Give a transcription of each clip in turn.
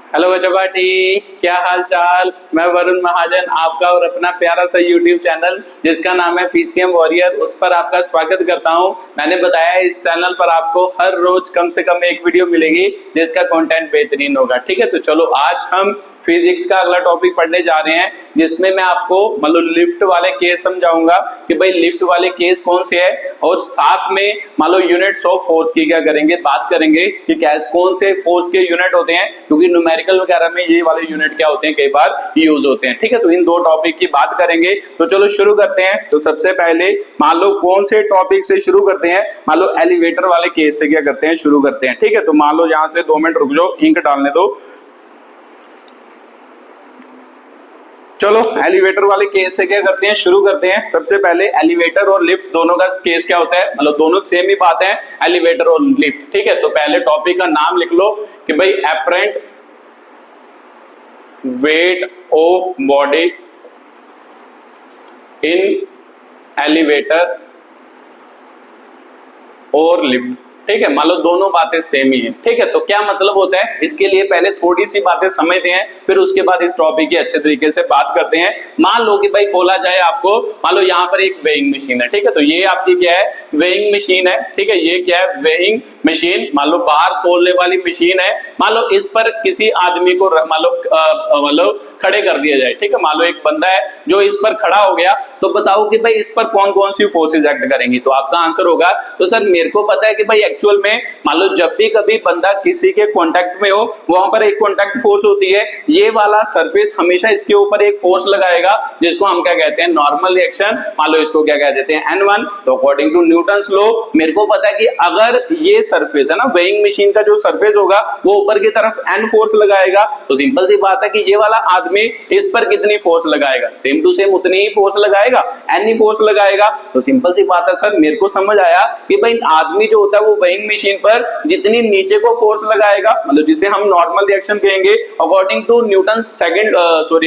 Hello बच्चों party, क्या हाल चाल। मैं वरुण महाजन, आपका और अपना प्यारा सा यूट्यूब चैनल जिसका नाम है पीसीएम वॉरियर, उस पर आपका स्वागत करता हूं। मैंने बताया इस चैनल पर आपको हर रोज कम से कम एक वीडियो मिलेगी जिसका कंटेंट बेहतरीन होगा। ठीक है, तो चलो आज हम फिजिक्स का अगला टॉपिक पढ़ने जा रहे हैं जिसमें मैं आपको मतलब लिफ्ट वाले केस समझाऊंगा कि भाई लिफ्ट वाले केस कौन से है, और साथ में मान लो यूनिट्स ऑफ फोर्स की क्या करेंगे, बात करेंगे कि क्या कौन से फोर्स के यूनिट होते हैं, क्योंकि न्यूमेरिकल वगैरह में ये वाले यूनिट क्या होते हैं कई बार यूज होते हैं। ठीक है, तो इन दो टॉपिक की बात करेंगे। तो चलो शुरू करते हैं। तो सबसे पहले मान लो कौन से टॉपिक से शुरू करते हैं, मान लो एलिवेटर वाले केस से क्या करते हैं, शुरू करते हैं। ठीक है, तो मान लो यहां से 2 मिनट रुक जाओ, इंक डालने दो। चलो एलिवेटर वाले केस से क्या करते हैं, शुरू करते हैं। सबसे पहले एलिवेटर और लिफ्ट दोनों का केस क्या होता है, मतलब दोनों सेम ही बात है, एलिवेटर और लिफ्ट। ठीक है, तो पहले टॉपिक का नाम लिख लो कि भाई apparent weight of body in elevator और लिफ्ट। ठीक है, मान लो दोनों बातें सेम ही है। ठीक है, तो क्या मतलब होता है, इसके लिए पहले थोड़ी सी बातें समझते हैं, फिर उसके बाद इस टॉपिक की अच्छे तरीके से बात करते हैं। मान लो कि भाई बोला जाए आपको, मान लो यहाँ पर एक वेइंग मशीन है। ठीक है, तो ये आपकी क्या है, वेइंग मशीन है। ठीक है, ये क्या है, वेइंग मशीन। मान लो बाहर तोलने वाली मशीन है। मान लो इस पर किसी आदमी को मान लो खड़े कर दिया जाए। ठीक है, मान लो एक बंदा है जो इस पर खड़ा हो गया, तो बताओ कि भाई इस पर कौन कौन सी फोर्सेज एक्ट करेंगी। तो आपका आंसर होगा, तो सर मेरे को पता है कि भाई एक्चुअल में मान लो जब भी कभी बंदा किसी के कांटेक्ट में हो, वहां पर एक कांटेक्ट फोर्स होती है। ये वाला सरफेस हमेशा इसके ऊपर एक फोर्स लगाएगा जिसको हम क्या कहते हैं, नॉर्मल रिएक्शन। मान लो इसको क्या कह देते हैं, N1। तो अकॉर्डिंग टू न्यूटन्स लॉ मेरे को पता है कि अगर ये सरफेस है ना, वेइंग मशीन का जो सरफेस होगा वो ऊपर की तरफ N फोर्स लगाएगा, तो सिंपल सी बात है कि ये वाला आदमी इस पर कितनी फोर्स लगाएगा, सेम टू सेम उतनी ही फोर्स लगाएगा, N ही फोर्स लगाएगा। तो सिंपल सी बात है सर, मेरे को समझ आया कि भाई आदमी जो होता है वो वेइंग मशीन पर जितनी नीचे को फोर्स लगाएगा, मतलब जिसे हम नॉर्मल रिएक्शन कहेंगे, अकॉर्डिंग टू न्यूटन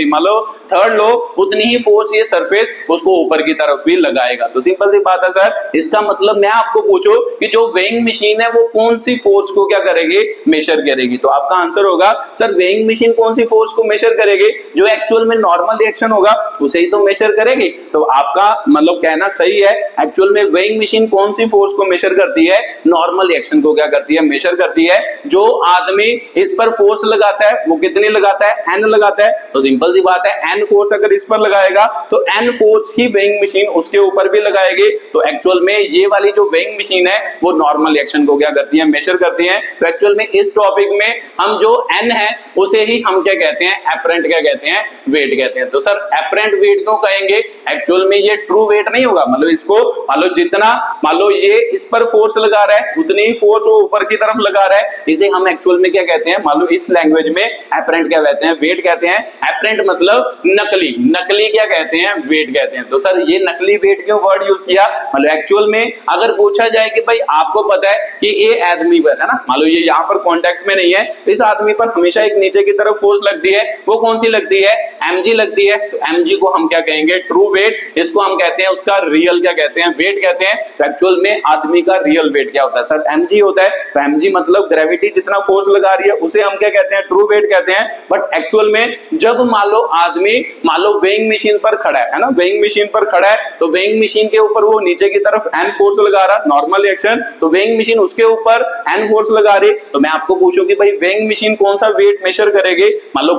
मान लो थर्ड लॉ, उतनी ही फोर्स ये सरफेस उसको ऊपर की तरफ भी लगाएगा। तो सिंपल सी बात है सर, इसका मतलब मैं आपको पूछूं कि जो वेइंग मशीन है वो कौन सी फोर्स को क्या करेगी, मेजर करेगी। तो आपका आंसर होगा सर वेइंग मशीन कौन सी फोर्स को मेजर करेगी, जो एक्चुअल में नॉर्मल रिएक्शन होगा उसे ही तो मेजर करेगी। तो आपका मतलब कहना सही है, एक्चुअल में वेइंग मशीन कौन सी फोर्स को मेजर करती है, नॉर्मल रिएक्शन को क्या करती है, मेजर करती है। जो आदमी इस पर फोर्स लगाता है वो कितनी लगाता है, N लगाता है। तो सिंपल सी बात है, N फोर्स अगर इस पर लगाएगा तो N फोर्स ही वेइंग मशीन उसके ऊपर भी लगाएगी। तो एक्चुअल में ये वाली जो वेइंग मशीन है वो नॉर्मल रिएक्शन को क्या करती है, मेजर करती है। तो एक्चुअल में इस टॉपिक में हम जो N है उसे ही हम क्या कहते हैं, एपरेंट क्या कहते हैं, वेट कहते हैं। तो सर एपरेंट वेट क्यों कहेंगे, एक्चुअल में ये ट्रू वेट नहीं होगा। मतलब इसको मान लो जितना मान लो ये इस पर फोर्स लगा रहा है उतनी ही फोर्स वो ऊपर की तरफ लगा रहा है, इसे हम एक्चुअल में क्या कहते हैं, मान लो इस लैंग्वेज में एपरेंट क्या कहते हैं, वेट कहते हैं। एपरेंट मतलब नकली, नकली क्या कहते हैं, वेट कहते हैं। तो सर ये नकली वेट क्यों वर्ड यूज किया, मतलब एक्चुअल में अगर पूछा जाए कि भाई आपको पता है कि ये आदमी पर है ना, मान लो ये यहाँ पर कांटेक्ट में नहीं है, इस आदमी पर हमेशा एक नीचे की तरफ फोर्स लगती है, वो कौन सी लगती है, mg लगती है। तो mg को हम क्या कहेंगे, ट्रू वेट। इसको हम कहते हैं उसका रियल क्या कहते हैं, वेट कहते हैं। तो एक्चुअल में आदमी का रियल वेट क्या होता है सर, mg होता है। तो mg मतलब ग्रेविटी जितना फोर्स लगा रही है उसे हम क्या कहते हैं, ट्रू वेट कहते हैं। बट एक्चुअल में जब मान लो आदमी मान लो वेइंग मशीन पर खड़ा है ना, वेइंग मशीन पर खड़ा है, तो वेइंग मशीन के ऊपर वो नीचे की तरफ N फोर्स लगा रहा, नॉर्मल रिएक्शन। तो वेइंग मशीन उसके ऊपर N फोर्स लगा रही। तो मैं आपको पूछूं कि भाई वेइंग मशीन कौन सा वेट मेजर करेगी, मान लो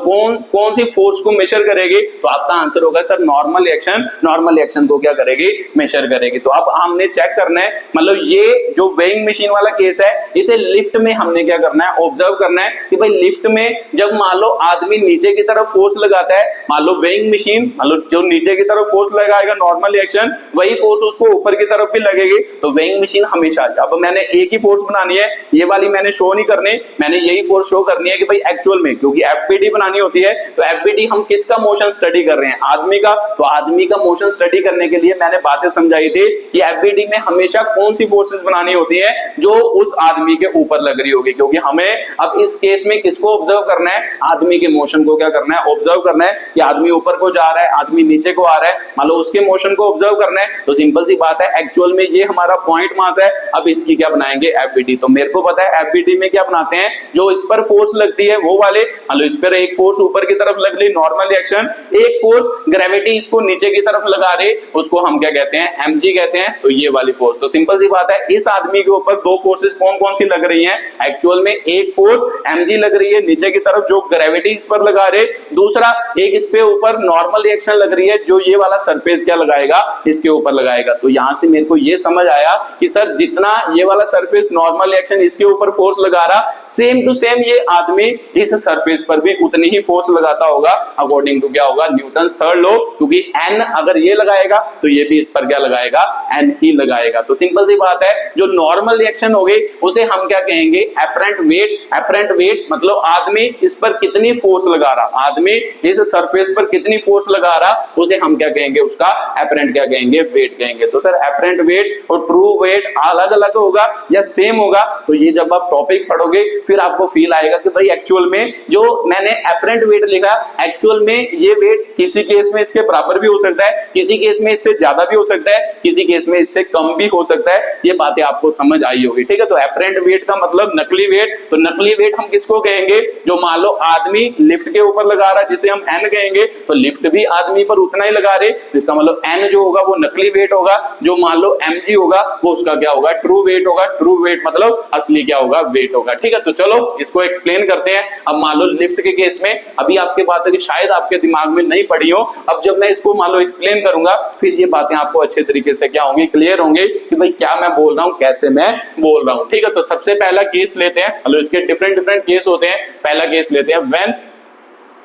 कौन सी फोर्स को मेजर करेगी। तो आपका आंसर होगा sir normal reaction, normal reaction को क्या करेगी, मेजर करेगी। तो अब हमने चेक करना है, मतलब ये जो वेइंग मशीन वाला केस है इसे लिफ्ट में हमने क्या करना है, ऑब्जर्व करना है कि भाई लिफ्ट में जब मान लो आदमी नीचे की तरफ फोर्स लगाता है, मान लो वेइंग मशीन मान लो जो नीचे की तरफ फोर्स लगाएगा नॉर्मल रिएक्शन, वही फोर्स उसको ऊपर की तरफ भी लगेगी। तो वेइंग मशीन हमेशा, अब मैंने एक ही फोर्स बनानी है, ये वाली मैंने शो नहीं करनी, मैंने यही फोर्स शो करनी है कि भाई एक्चुअल में, क्योंकि एफपीडी बनानी होती है। तो एफपीडी हम किसका मोशन स्टडी कर रहे हैं, आदमी का। तो आदमी का मोशन स्टडी करने के लिए मैंने बातें समझाई थी कि एफपीडी में हमेशा कौन सी फोर्सेस बनानी होती है, जो उस आदमी के ऊपर लग रही होगी। क्योंकि हमें अब इस केस में किसको ऑब्जर्व करना है, आदमी के मोशन को क्या करना है, ऑब्जर्व करना है कि आदमी ऊपर को जा रहा है, आदमी नीचे को आ रहा है, मान लो उसके मोशन को ऑब्जर्व करना है। तो सिंपल सी बात है, एक्चुअल में ये हमारा पॉइंट मास है। अब इसकी क्या बनाएंगे, एफबीटी। तो मेरे को पता है एफबीटी में क्या बनाते हैं, जो इस पर फोर्स लगती है वो वाले, मतलब इस पर एक फोर्स ऊपर की तरफ लग रही नॉर्मल रिएक्शन, एक फोर्स ग्रेविटी इसको नीचे की तरफ लगा रही, उसको हम क्या कहते हैं, एमजी कहते हैं। तो ये वाली फोर्स, तो सिंपल सी बात है, इस आदमी के ऊपर दो फोर्सेस कौन कौन सी लग रही हैं, एक्चुअल में एक फोर्स एमजी लग रही है नीचे की तरफ जो ग्रेविटी इस पर लगा रहे, दूसरा एक इस पे ऊपर नॉर्मल रिएक्शन लग रही है जो ये वाला सरफेस क्या लगाएगा, इसके ऊपर लगाएगा। तो यहां से मेरे को ये समझ आया कि सर जितना ये वाला सरफेस नॉर्मल रिएक्शन इसके ऊपर फोर्स लगा रहा, सेम टू सेम ये आदमी इस सरफेस पर भी उतनी ही फोर्स लगाता होगा, अकॉर्डिंग टू क्या होगा, न्यूटन्स थर्ड लॉ। क्योंकि एन अगर ये लगाएगा तो ये भी इस पर क्या लगाएगा, एन ही लगाएगा। तो सिंपल सी बात है, जो नॉर्मल रिएक्शन हो गई उसे हम क्या कहेंगे, एपरेंट वेट। एपरेंट वेट मतलब आदमी इस पर कितनी फोर्स लगा रहा, आदमी इस सरफेस पर कितनी फोर्स लगा रहा, उसे हम क्या कहेंगे, उसका एपरेंट क्या कहेंगे, वेट कहेंगे। तो सर एपरेंट वेट और ट्रू वेट अलग अलग होगा या सेम होगा, तो ये जब आप टॉपिक पढ़ोगे फिर आपको फील आएगा कि भाई एक्चुअल में जो मैंने एपरेंट वेट लिखा, एक्चुअल में ये वेट किसी केस में इसके बराबर भी हो सकता है, किसी केस में इससे ज्यादा भी हो सकता है, किसी केस में इससे कम भी हो सकता है। ये बातें आपको समझ आई होगी, ठीक है। तो एपरेंट वेट का मतलब नकली वेट। तो नकली वेट हम किसको कहेंगे, जो मान लो आदमी लिफ्ट के ऊपर लगा रहा है जिसे हम एन कहेंगे, तो लिफ्ट भी आदमी पर उतना ही लगा रहे, इसका मतलब एन जो होगा वो नकली वेट होगा। जो मान लो एमजी होगा वो उसका क्या होगा, ट्रू वेट होगा। ट्रू वेट मतलब असली क्या होगा, वेट होगा, ठीक है। तो चलो इसको एक्सप्लेन करते हैं। अब मान लो लिफ्ट के केस में, अभी आपके बात है कि शायद आपके दिमाग में नहीं पड़ी हो, अब जब मैं इसको मान लो एक्सप्लेन करूंगा फिर ये बातें आपको अच्छे तरीके से क्या होंगी, क्लियर होंगे कि भाई क्या मैं बोल रहा हूं, कैसे मैं बोल रहा हूं, ठीक है। तो सबसे पहला केस लेते हैं, मतलब इसके डिफरेंट डिफरेंट केस होते हैं। पहला केस लेते हैं, when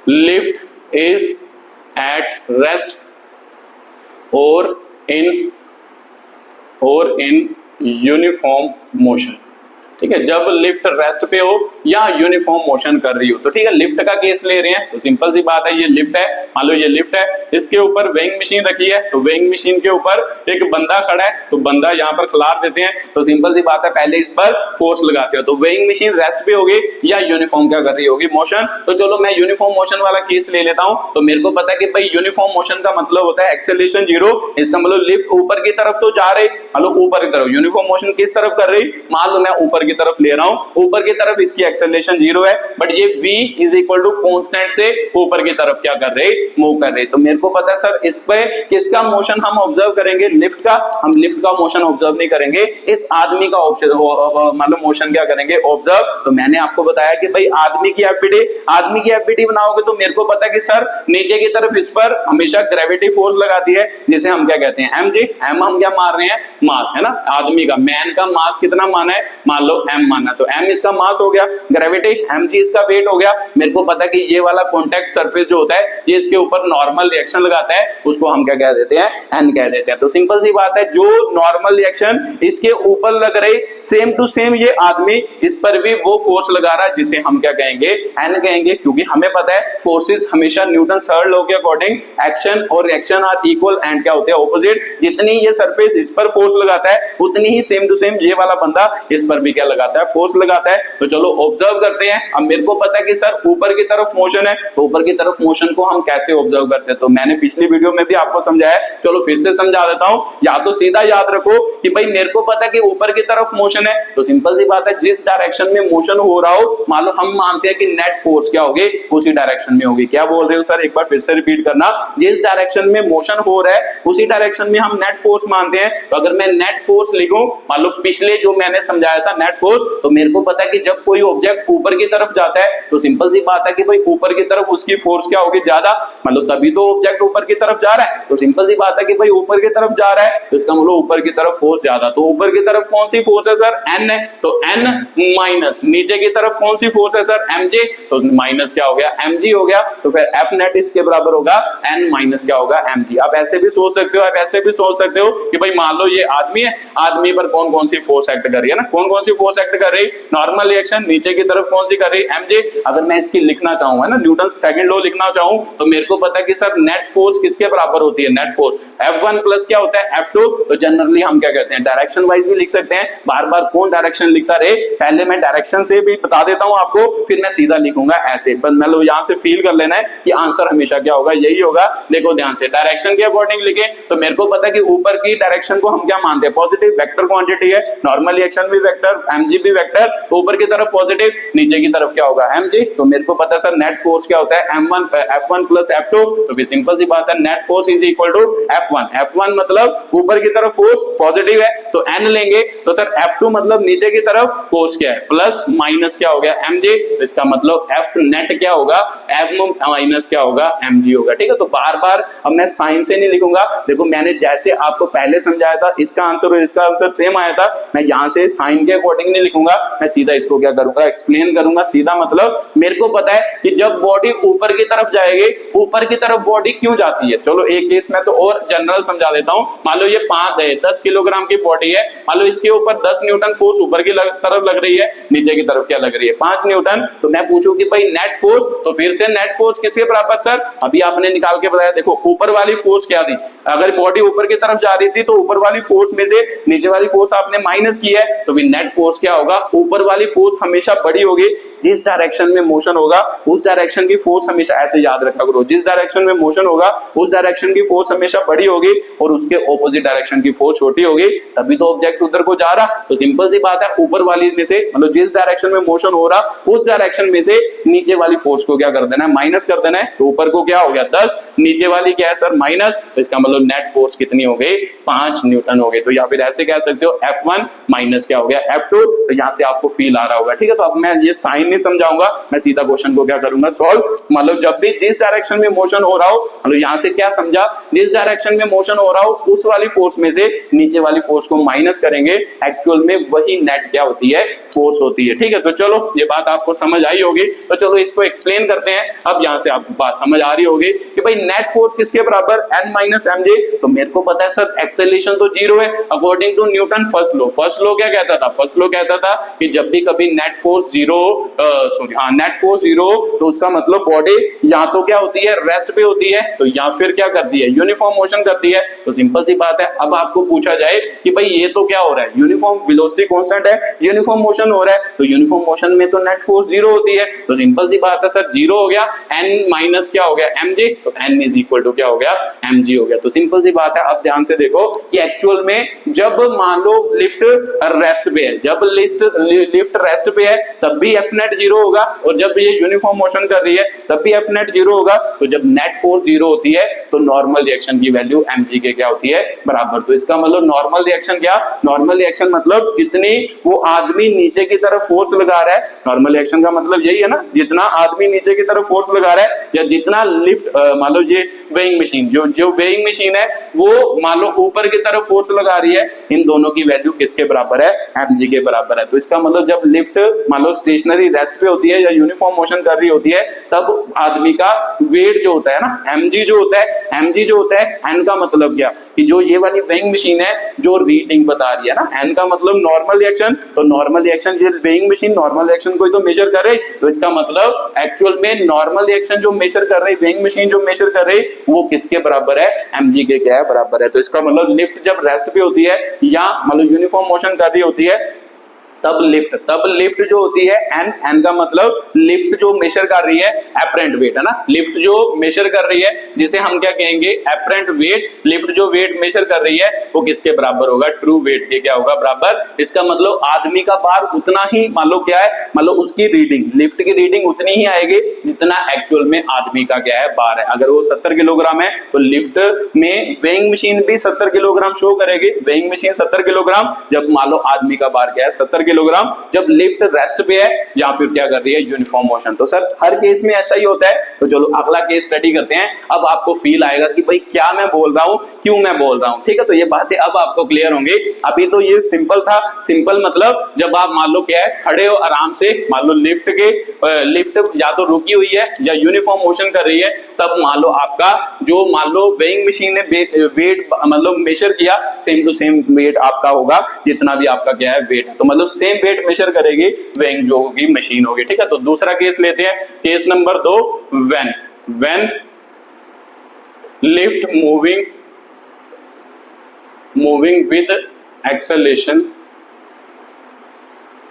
lift is at rest और इन यूनिफॉर्म मोशन, ठीक है। जब लिफ्ट रेस्ट पे हो या यूनिफॉर्म मोशन कर रही हो, तो ठीक है, लिफ्ट का केस ले रहे हैं। तो सिंपल सी बात है, ये लिफ्ट है, मान लो ये लिफ्ट है, इसके ऊपर वेइंग मशीन रखी है, तो वेइंग मशीन के ऊपर एक बंदा खड़ा है, तो बंदा यहाँ पर खिलार देते हैं। तो सिंपल सी बात है, पहले इस पर फोर्स लगाते हो, तो वेइंग मशीन रेस्ट पे होगी या यूनिफॉर्म क्या कर रही होगी, मोशन। तो चलो मैं यूनिफॉर्म मोशन वाला केस ले लेता हूं। तो मेरे को पता है कि भाई यूनिफॉर्म मोशन का मतलब होता है एक्सेलरेशन जीरो, इसका मतलब लिफ्ट ऊपर की तरफ तो जा रही, मतलब ऊपर की तरफ। यूनिफॉर्म मोशन किस तरफ कर रही, मान लो मैं ऊपर की तरफ ले रहा हूं, ऊपर की तरफ इसकी एक्सेलरेशन जीरो है, बट ये v is equal to constant से ऊपर की तरफ क्या कर रहे, मूव कर रहे। तो मेरे को पता है सर इस पे किसका मोशन हम ऑब्जर्व करेंगे, लिफ्ट का। हम लिफ्ट का मोशन ऑब्जर्व नहीं करेंगे, इस आदमी का मतलब मोशन क्या करेंगे, ऑब्जर्व। तो मैंने आपको बताया कि भाई आदमी की एफबीटी बनाओगे तो मेरे को पता है कि सर नीचे की तरफ इस पर हमेशा ग्रेविटी फोर्स लगाती है, जिसे हम क्या कहते हैं, एमजी। एम हम क्या मार रहे हैं, मास है ना, आदमी का, मैन का मास कितना माना है, मान लो एम माना, तो एम इसका मास हो गया, ग्रेविटी एमजी इसका वेट हो गया। मेरे को पता है कि ये वाला कॉन्टैक्ट सरफेस जो होता है ये इसके ऊपर नॉर्मल रिएक्शन लगाता है, उसको हम क्या कह देते हैं, एन कह देते हैं। तो सिंपल सी बात है, जो नॉर्मल रिएक्शन इसके ऊपर लग रही, सेम टू सेम ये आदमी इस पर भी वो फोर्स लगा रहा है जिसे हम क्या कहेंगे, एन कहेंगे। क्योंकि हमें पता है फोर्सेस हमेशा न्यूटन थर्ड लॉ के अकॉर्डिंग एक्शन और रिएक्शन आर इक्वल एंड क्या होते हैं, ऑपोजिट। जितनी ये सरफेस इस पर फोर्स लगाता है उतनी ही सेम टू सेम ये वाला बंदा इस पर भी क्या लगाता है, फोर्स लगाता है। तो चलो ऑब्जर्व करते हैं। अब मेरे को पता है कि सर ऊपर की तरफ मोशन है, तो ऊपर की तरफ मोशन को हम कैसे ऑब्जर्व करते हैं, तो मैंने पिछली वीडियो में भी आपको समझाया, चलो फिर से समझा देता हूं। या तो सीधा याद रखो कि भाई मेरे को पता है कि ऊपर की तरफ मोशन है, तो सिंपल सी बात है, जिस डायरेक्शन में मोशन हो रहा हो, मान लो हम मानते हैं कि नेट फोर्स क्या होगी, उसी डायरेक्शन में होगी। क्या बोल रहे हो सर, एक बार फिर से रिपीट करना, जिस डायरेक्शन में मोशन हो रहा है उसी डायरेक्शन में हम नेट फोर्स मानते हैं। तो अगर मैं नेट फोर्स लिखूं, मान लो पिछले जो मैंने समझाया था नेट फोर्स, तो मेरे को पता है कि जब कोई ऑब्जेक्ट ऊपर की तरफ जाता है तो सिंपल सी बात है कि भाई ऊपर की तरफ उसकी फोर्स क्या होगी, ज्यादा, मतलब तभी तो ऑब्जेक्ट ऊपर की तरफ जा रहा है। तो सिंपल सी बात है कि भाई ऊपर की तरफ जा रहा है तो इसका मतलब ऊपर की तरफ फोर्स ज्यादा। तो ऊपर की तरफ कौन सी फोर्स है सर, एन है, तो एन माइनस नीचे की तरफ कौन सी फोर्स है सर, एमजे, तो माइनस क्या हो गया, एमजी हो गया। तो फिर एफ नेट इसके बराबर होगा एन माइनस क्या होगा, एमजी। आप ऐसे भी सोच सकते हो, आप ऐसे भी सोच सकते हो कि भाई मान लो ये आदमी है, आदमी पर कौन कौन सी फोर्स एक्ट कर रही है ना, कौन कौन सी फोर्स एक्ट कर रही, नॉर्मल रिएक्शन नीचे की तरफ कौन सी कर रही, एमजे। अगर मैं इसकी लिखना चाहूँ है ना, न्यूटन सेकंड लॉ लिखना चाहूँ, तो मेरे को पता है कि सर नेट फोर्स किसके बराबर होती है, नेट फोर्स F1 प्लस क्या होता है, F2। तो जनरली हम क्या कहते हैं, डायरेक्शन वाइज भी लिख सकते हैं। बार बार कौन डायरेक्शन लिखता रहे, पहले मैं डायरेक्शन से भी बता देता हूं आपको, फिर मैं सीधा लिखूंगा ऐसे। बस मतलब यहां से फील कर लेना है कि आंसर हमेशा क्या होगा, यही होगा। देखो ध्यान से, डायरेक्शन के अकॉर्डिंग लिखे तो मेरे को पता है कि ऊपर की डायरेक्शन को हम क्या मानते हैं, पॉजिटिव वेक्टर क्वांटिटी है, नॉर्मल रिएक्शन भी वेक्टर mg भी वेक्टर, ऊपर की तरफ पॉजिटिव, नीचे की तरफ क्या होगा mg। तो मेरे को पता है सर नेट फोर्स क्या होता है m1 f1 प्लस f2, तो भी सिंपल सी बात है net force is equal to f1। f1 मतलब ऊपर की तरफ फोर्स पॉजिटिव है तो n लेंगे, तो सर f2 मतलब नीचे की तरफ फोर्स क्या है प्लस माइनस क्या हो गया mg, तो इसका मतलब f नेट क्या होगा m माइनस क्या होगा mg होगा। ठीक है, तो बार बार अब मैं साइन से नहीं लिखूंगा, देखो मैंने जैसे आपको पहले समझाया था इसका आंसर और इसका आंसर सेम आया था, मैं यहां से साइन के अकॉर्डिंग नहीं लिखूंगा, मैं सीधा इसको क्या करूंगा एक्सप्लेन करूंगा सीधा। मतलब मेरे को पता है कि जब बॉडी ऊपर की तरफ जाएगी, ऊपर की तरफ बॉडी क्यों जाती है, चलो एक केस में तो और जनरल समझा देता हूं। मान लो ये 10 किलोग्राम की बॉडी है, मान लो इसके ऊपर 10 न्यूटन फोर्स ऊपर की तरफ लग रही है, नीचे की तरफ क्या लग रही है 5 न्यूटन, तो मैं पूछूं कि भाई नेट फोर्स, तो फिर से नेट फोर्स किसके बराबर सर, अभी आपने निकाल के बताया, देखो ऊपर वाली फोर्स क्या थी, अगर बॉडी ऊपर की तरफ जा रही थी तो ऊपर वाली फोर्स में से नीचे वाली फोर्स आपने माइनस की है, तो फिर नेट फोर्स क्या होगा, ऊपर वाली फोर्स हमेशा बड़ी होगी, जिस डायरेक्शन में मोशन होगा उस डायरेक्शन की फोर्स हमेशा, ऐसे याद रखा करो, जिस डायरेक्शन में मोशन होगा उस डायरेक्शन की फोर्स हमेशा बड़ी होगी और उसके ऑपोजिट डायरेक्शन की फोर्स छोटी होगी, तभी तो ऑब्जेक्ट उधर को जा रहा। तो सिंपल सी बात है ऊपर वाली में से, मतलब जिस डायरेक्शन में मोशन हो रहा उस डायरेक्शन में से नीचे वाली फोर्स को क्या कर देना है, माइनस कर देना है, तो ऊपर को क्या हो गया 10, नीचे वाली क्या है सर माइनस, तो इसका मतलब नेट फोर्स कितनी हो गई 5 न्यूटन हो गई। तो या फिर ऐसे कह सकते हो F1 माइनस क्या हो गया F2, तो यहां से आपको फील आ रहा होगा। ठीक है, तो अब मैं ये साइन नहीं समझाऊंगा, मैं सीधा क्वेश्चन को क्या करूंगा सॉल्व। मतलब जब भी जिस डायरेक्शन में मोशन हो रहा हो, मतलब यहां से क्या समझा, जिस डायरेक्शन में मोशन हो रहा हो उस वाली फोर्स में से नीचे वाली फोर्स को माइनस करेंगे, एक्चुअल में वही नेट क्या होती है फोर्स होती है। ठीक है, तो चलो ये बात आपको समझ आई होगी, तो चलो इसको एक्सप्लेन करते हैं। अब यहां से आपको बात समझ आ रही होगी कि भाई नेट फोर्स किसके बराबर n माइनस mj, तो मेरे को पता है सर एक्सेलरेशन तो 0 है according to Newton first law. First law क्या कहता था, फर्स्ट लॉ कहता था कि जब भी कभी नेट फोर्स 0 नेट फोर्स 0 तो उसका मतलब बॉडी या तो क्या होती है रेस्ट पे होती है, तो या फिर क्या करती है यूनिफॉर्म मोशन करती है। तो सिंपल सी बात है, अब आपको पूछा जाए कि भाई ये तो क्या हो रहा है, यूनिफॉर्म वेलोसिटी कांस्टेंट है, यूनिफॉर्म मोशन हो रहा है, तो यूनिफॉर्म मोशन में तो नेट फोर्स 0 होती है, तो सिंपल सी बात है सर 0 हो गया, n माइनस क्या हो गया mj, तो n इज इक्वल टू क्या हो गया mg हो गया। तो सिंपल सी बात है, अब ध्यान से देखो कि एक्चुअल में जब मान लो लिफ्ट रेस्ट पे है, जब लिफ्ट रेस्ट पे है तब भी F नेट 0 होगा, और जब ये यूनिफॉर्म मोशन कर रही है तब भी F नेट 0 होगा। तो जब नेट फोर्स 0 होती है तो नॉर्मल रिएक्शन की वैल्यू mg के क्या होती है बराबर। तो इसका मतलब नॉर्मल रिएक्शन क्या, नॉर्मल रिएक्शन मतलब जितनी वो आदमी नीचे की तरफ फोर्स लगा रहा है, नॉर्मल रिएक्शन का मतलब यही है ना, जितना आदमी नीचे की तरफ फोर्स लगा रहा है या जितना लिफ्ट मान लो ये वेइंग मशीन, जो वेइंग मशीन है वो मान लो ऊपर की तरफ फोर्स लगा रही है, इन दोनों की वैल्यू किसके बराबर है mg के बराबर है। तो इसका मतलब जब लिफ्ट मान लो स्टेशनरी रेस्ट पे होती है या यूनिफॉर्म मोशन कर रही होती है तब आदमी का वेट जो होता है ना mg जो होता है, mg जो होता है n का मतलब क्या कि जो ये वाली वेइंग मशीन है जो रीडिंग बता रही है ना, n का मतलब नॉर्मल रिएक्शन, तो नॉर्मल रिएक्शन ये वेइंग मशीन नॉर्मल रिएक्शन को ही तो मेजर कर रही, तो इसका मतलब एक्चुअल में नॉर्मल रिएक्शन जो मेजर कर रही, वेइंग मशीन जो मेजर कर रही वो किसके बराबर है mg के क्या है बराबर है। तो इसका मतलब लिफ्ट जब रेस्ट पे होती है या मतलब यूनिफॉर्म मोशन कर रही होती है तब लिफ्ट जो होती है n का मतलब लिफ्ट जो मेजर कर रही है एपरेंट वेट है ना, लिफ्ट जो मेजर कर रही है जिसे हम क्या कहेंगे एपरेंट वेट, लिफ्ट जो वेट मेजर कर रही है वो किसके बराबर होगा, ट्रू वेट के क्या होगा बराबर। इसका मतलब आदमी का बार उतना ही मान लो क्या है, मतलब उसकी रीडिंग, लिफ्ट की रीडिंग उतनी ही आएगी जितना एक्चुअल में आदमी का क्या है बार है। अगर वो 70 किलोग्राम है तो लिफ्ट में वेइंग मशीन भी 70 किलोग्राम शो करेगी, वेइंग मशीन 70 किलोग्राम, जब मान लो आदमी का बार क्या है 70 किलोग्राम, जब लिफ्ट रेस्ट पे है या फिर क्या कर रही है यूनिफॉर्म मोशन। तो सर हर केस में ऐसा ही होता है। तो चलो अगला केस स्टडी करते हैं, अब आपको फील आएगा कि भाई क्या मैं बोल रहा हूं, क्यों मैं बोल रहा हूं। ठीक है, तो ये बातें अब आपको क्लियर होंगी। अभी तो ये सिंपल था, सिंपल मतलब जब आप मान लो क्या है खड़े हो आराम से, मान लो लिफ्ट या तो रुकी हुई है या यूनिफॉर्म मोशन कर रही है, तब मान लो आपका जो मान लो वेइंग मशीन ने वेट मतलब मेजर किया, सेम टू सेम वेट आपका होगा जितना भी आपका क्या है वेट है, तो मतलब सेम वेट मेजर करेगी वेइंग जो होगी मशीन होगी। ठीक है, तो दूसरा केस लेते हैं, case number 2, when lift moving with acceleration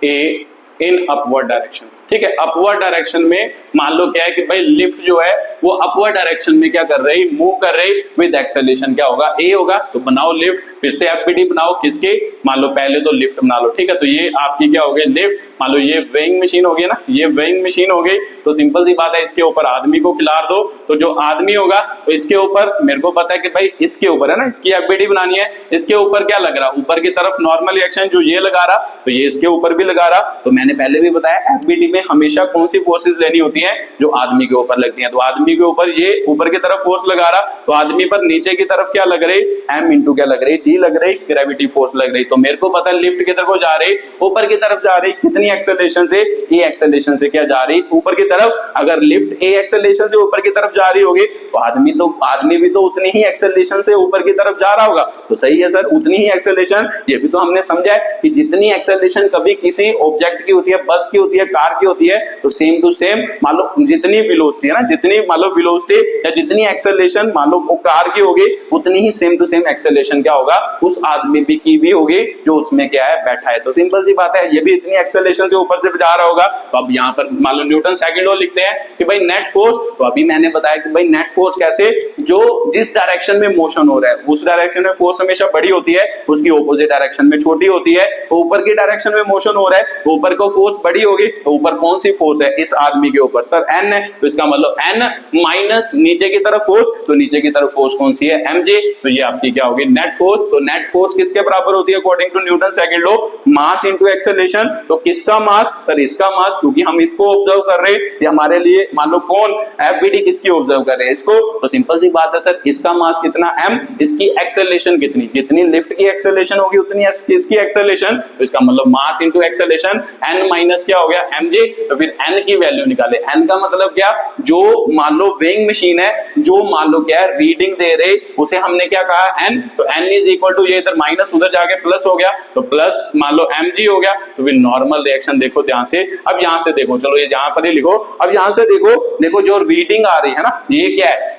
a in upward direction। ठीक है, अपवर्ड डायरेक्शन में मान लो क्या है कि भाई लिफ्ट जो है वो अपवर्ड डायरेक्शन में क्या कर रही, मूव कर रही विद एक्सेलरेशन, क्या होगा, ए होगा। तो बनाओ लिफ्ट, फिर से एफबीडी बनाओ, किसके, मान लो पहले तो लिफ्ट बना लो, ठीक है। तो ये आपकी क्या हो गई, लिफ्ट। मान लो ये वेइंग मशीन हो गई ना, ये वेइंग मशीन हो गई। तो सिंपल सी बात है, इसके ऊपर आदमी को खिलार दो, तो जो आदमी होगा तो इसके ऊपर मेरे को पता है कि भाई इसके ऊपर है ना, इसकी एफबीडी बनानी है, इसके ऊपर क्या लग रहा, ऊपर की तरफ नॉर्मल रिएक्शन जो ये लगा रहा, तो ये इसके ऊपर भी लगा रहा। तो मैंने पहले भी बताया एफबीडी में हमेशा कौन सी फोर्सेस लेनी होती है, जो आदमी के ऊपर लगती है। तो आदमी के ऊपर ये ऊपर की तरफ फोर्स लगा रहा, तो आदमी पर नीचे की तरफ क्या लग रही, एम इंटू क्या लग रही, जी लग रही, ग्रेविटी फोर्स लग रही। तो मेरे को पता है लिफ्ट किधर को जा रही, ऊपर की तरफ जा रही, कितनी एक्सेलरेशन से, ए एक्सेलरेशन से क्या जा रही, ऊपर की तरफ। अगर लिफ्ट ए एक्सेलरेशन से ऊपर की तरफ जा रही होगी तो आदमी भी तो उतनी ही एक्सेलरेशन से ऊपर की तरफ जा रहा होगा। तो सही है सर, उतनी ही एक्सेलरेशन। ये भी तो हमने समझा है कि जितनी एक्सेलरेशन कभी किसी ऑब्जेक्ट की होती है, बस की होती है, कार की होती है, तो सेम टू सेम मान लो जितनी वेलोसिटी है ना, जितनी मान लो वेलोसिटी या जितनी एक्सेलरेशन मान लो वो कार की होगी, उतनी ही सेम टू सेम एक्सेलरेशन क्या होगा, उस आदमी की भी होगी जो उसमें क्या है, बैठा है। तो सिंपल सी बात है, ये भी इतनी एक्सेलरेशन से ऊपर से जा रहा होगा। तो अब यहाँ पर मान लो न्यूटन सेकंड लॉ लिखते हैं कि भाई नेट फोर्स। तो अभी मैंने बताया कि भाई नेट फोर्स कैसे, जो जिस डायरेक्शन में मोशन हो रहा है उस डायरेक्शन में फोर्स हमेशा बड़ी होती है, उसकी ऑपोजिट डायरेक्शन में छोटी होती है। तो ऊपर की डायरेक्शन में मोशन हो रहा है, ऊपर को फोर्स बड़ी होगी, तो ऊपर कौन सी फोर्स है, इस आदमी के ऊपर सर एन है। तो इसका मतलब एन माइनस नीचे की तरफ फोर्स, तो नीचे की तरफ फोर्स कौन सी है, mj। तो ये आपकी क्या होगी, नेट फोर्स। तो नेट फोर्स किसके बराबर होती है according to Newton second law, mass into acceleration. तो किसका मास, सर इसका मास, क्योंकि हम इसको ऑब्जर्व कर रहे हैं, ये हमारे लिए मान लो कौन, एफबीडी किसकी ऑब्जर्व कर रहे हैं, इसको। तो सिंपल सी बात है सर, इसका मास कितना m, इसकी एक्सेलरेशन कितनी, जितनी लिफ्ट की एक्सेलरेशन होगी उतनी इसकी एक्सेलरेशन। तो इसका मतलब मास इनटू एक्सेलरेशन, n माइनस क्या हो गया, mj। तो फिर n की वैल्यू निकाले, n का मतलब क्या, जो मान लो वेइंग मशीन है, जो मान लो क्या है रीडिंग दे रहे, उसे हमने क्या कहा, n। तो n इज इक्वल टू, ये इधर माइनस उधर जाके प्लस हो गया, तो प्लस मान लो mg हो गया। तो फिर नॉर्मल रिएक्शन देखो ध्यान से, अब यहां से देखो, चलो ये यहां पर ही लिखो, अब यहां से देखो जो रीडिंग आ रही है ना, ये क्या है,